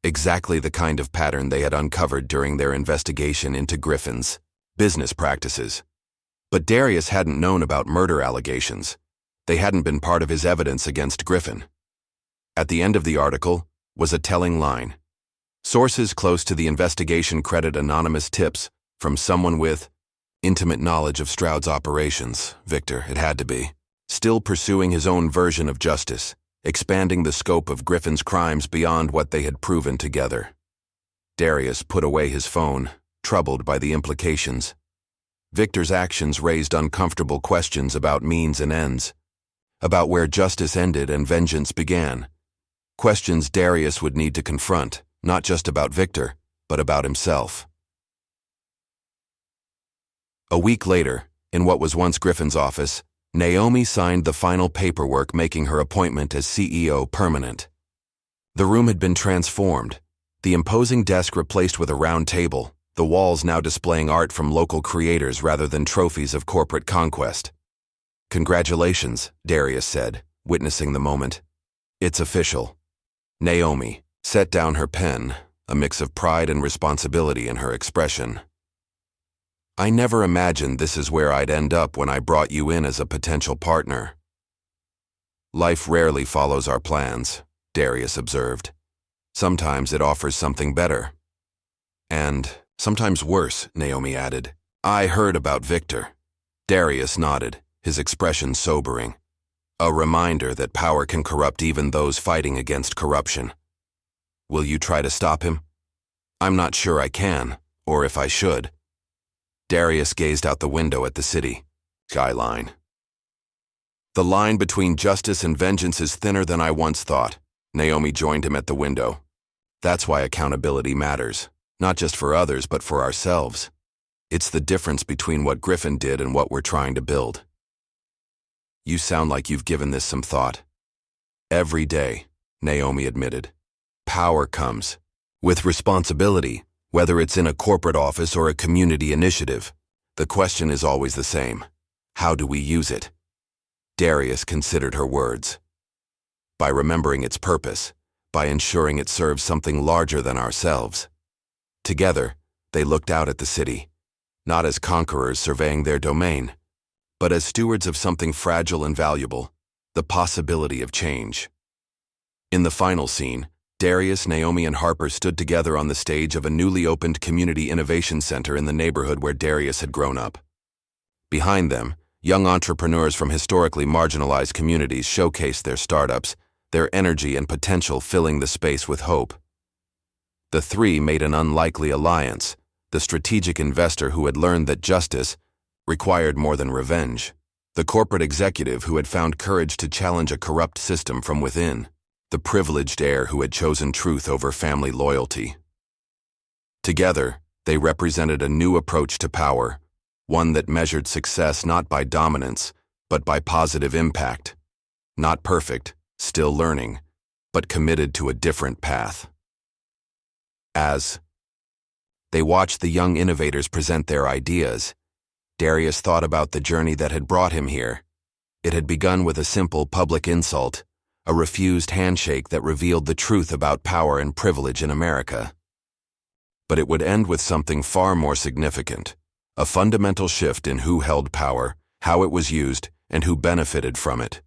Exactly the kind of pattern they had uncovered during their investigation into Griffin's business practices. But Darius hadn't known about murder allegations. They hadn't been part of his evidence against Griffin. At the end of the article was a telling line. Sources close to the investigation credit anonymous tips from someone with intimate knowledge of Stroud's operations. Victor, it had to be. Still pursuing his own version of justice, expanding the scope of Griffin's crimes beyond what they had proven together. Darius put away his phone, troubled by the implications. Victor's actions raised uncomfortable questions about means and ends, about where justice ended and vengeance began. Questions Darius would need to confront, not just about Victor, but about himself. A week later, in what was once Griffin's office, Naomi signed the final paperwork making her appointment as CEO permanent. The room had been transformed, the imposing desk replaced with a round table, the walls now displaying art from local creators rather than trophies of corporate conquest. "Congratulations," Darius said, witnessing the moment. "It's official." Naomi set down her pen, a mix of pride and responsibility in her expression. "I never imagined this is where I'd end up when I brought you in as a potential partner." "Life rarely follows our plans," Darius observed. "Sometimes it offers something better. And sometimes worse," Naomi added. "I heard about Victor." Darius nodded, his expression sobering. "A reminder that power can corrupt even those fighting against corruption. Will you try to stop him?" "I'm not sure I can, or if I should." Darius gazed out the window at the city skyline. "The line between justice and vengeance is thinner than I once thought." Naomi joined him at the window. "That's why accountability matters, not just for others but for ourselves. It's the difference between what Griffin did and what we're trying to build." "You sound like you've given this some thought." "Every day," Naomi admitted. "Power comes with responsibility, whether it's in a corporate office or a community initiative. The question is always the same. How do we use it?" Darius considered her words. "By remembering its purpose, by ensuring it serves something larger than ourselves." Together, they looked out at the city, not as conquerors surveying their domain, but as stewards of something fragile and valuable, the possibility of change. In the final scene, Darius, Naomi, and Harper stood together on the stage of a newly opened community innovation center in the neighborhood where Darius had grown up. Behind them, young entrepreneurs from historically marginalized communities showcased their startups, their energy and potential filling the space with hope. The three made an unlikely alliance, the strategic investor who had learned that justice required more than revenge, the corporate executive who had found courage to challenge a corrupt system from within, the privileged heir who had chosen truth over family loyalty. Together, they represented a new approach to power, one that measured success not by dominance, but by positive impact. Not perfect, still learning, but committed to a different path. As they watched the young innovators present their ideas, Darius thought about the journey that had brought him here. It had begun with a simple public insult, a refused handshake that revealed the truth about power and privilege in America. But it would end with something far more significant, a fundamental shift in who held power, how it was used, and who benefited from it.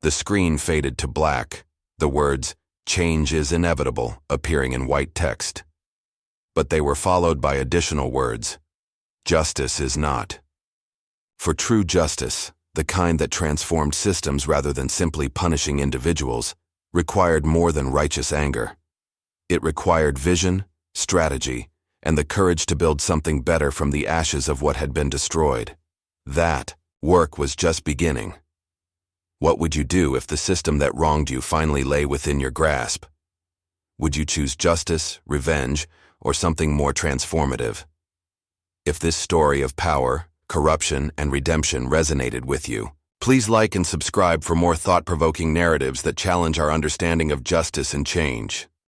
The screen faded to black, the words, "Change is inevitable," appearing in white text. But they were followed by additional words, "Justice is not." For true justice, the kind that transformed systems rather than simply punishing individuals, required more than righteous anger. It required vision, strategy, and the courage to build something better from the ashes of what had been destroyed. That work was just beginning. What would you do if the system that wronged you finally lay within your grasp? Would you choose justice, revenge, or something more transformative? If this story of power, corruption, and redemption resonated with you, please like and subscribe for more thought-provoking narratives that challenge our understanding of justice and change.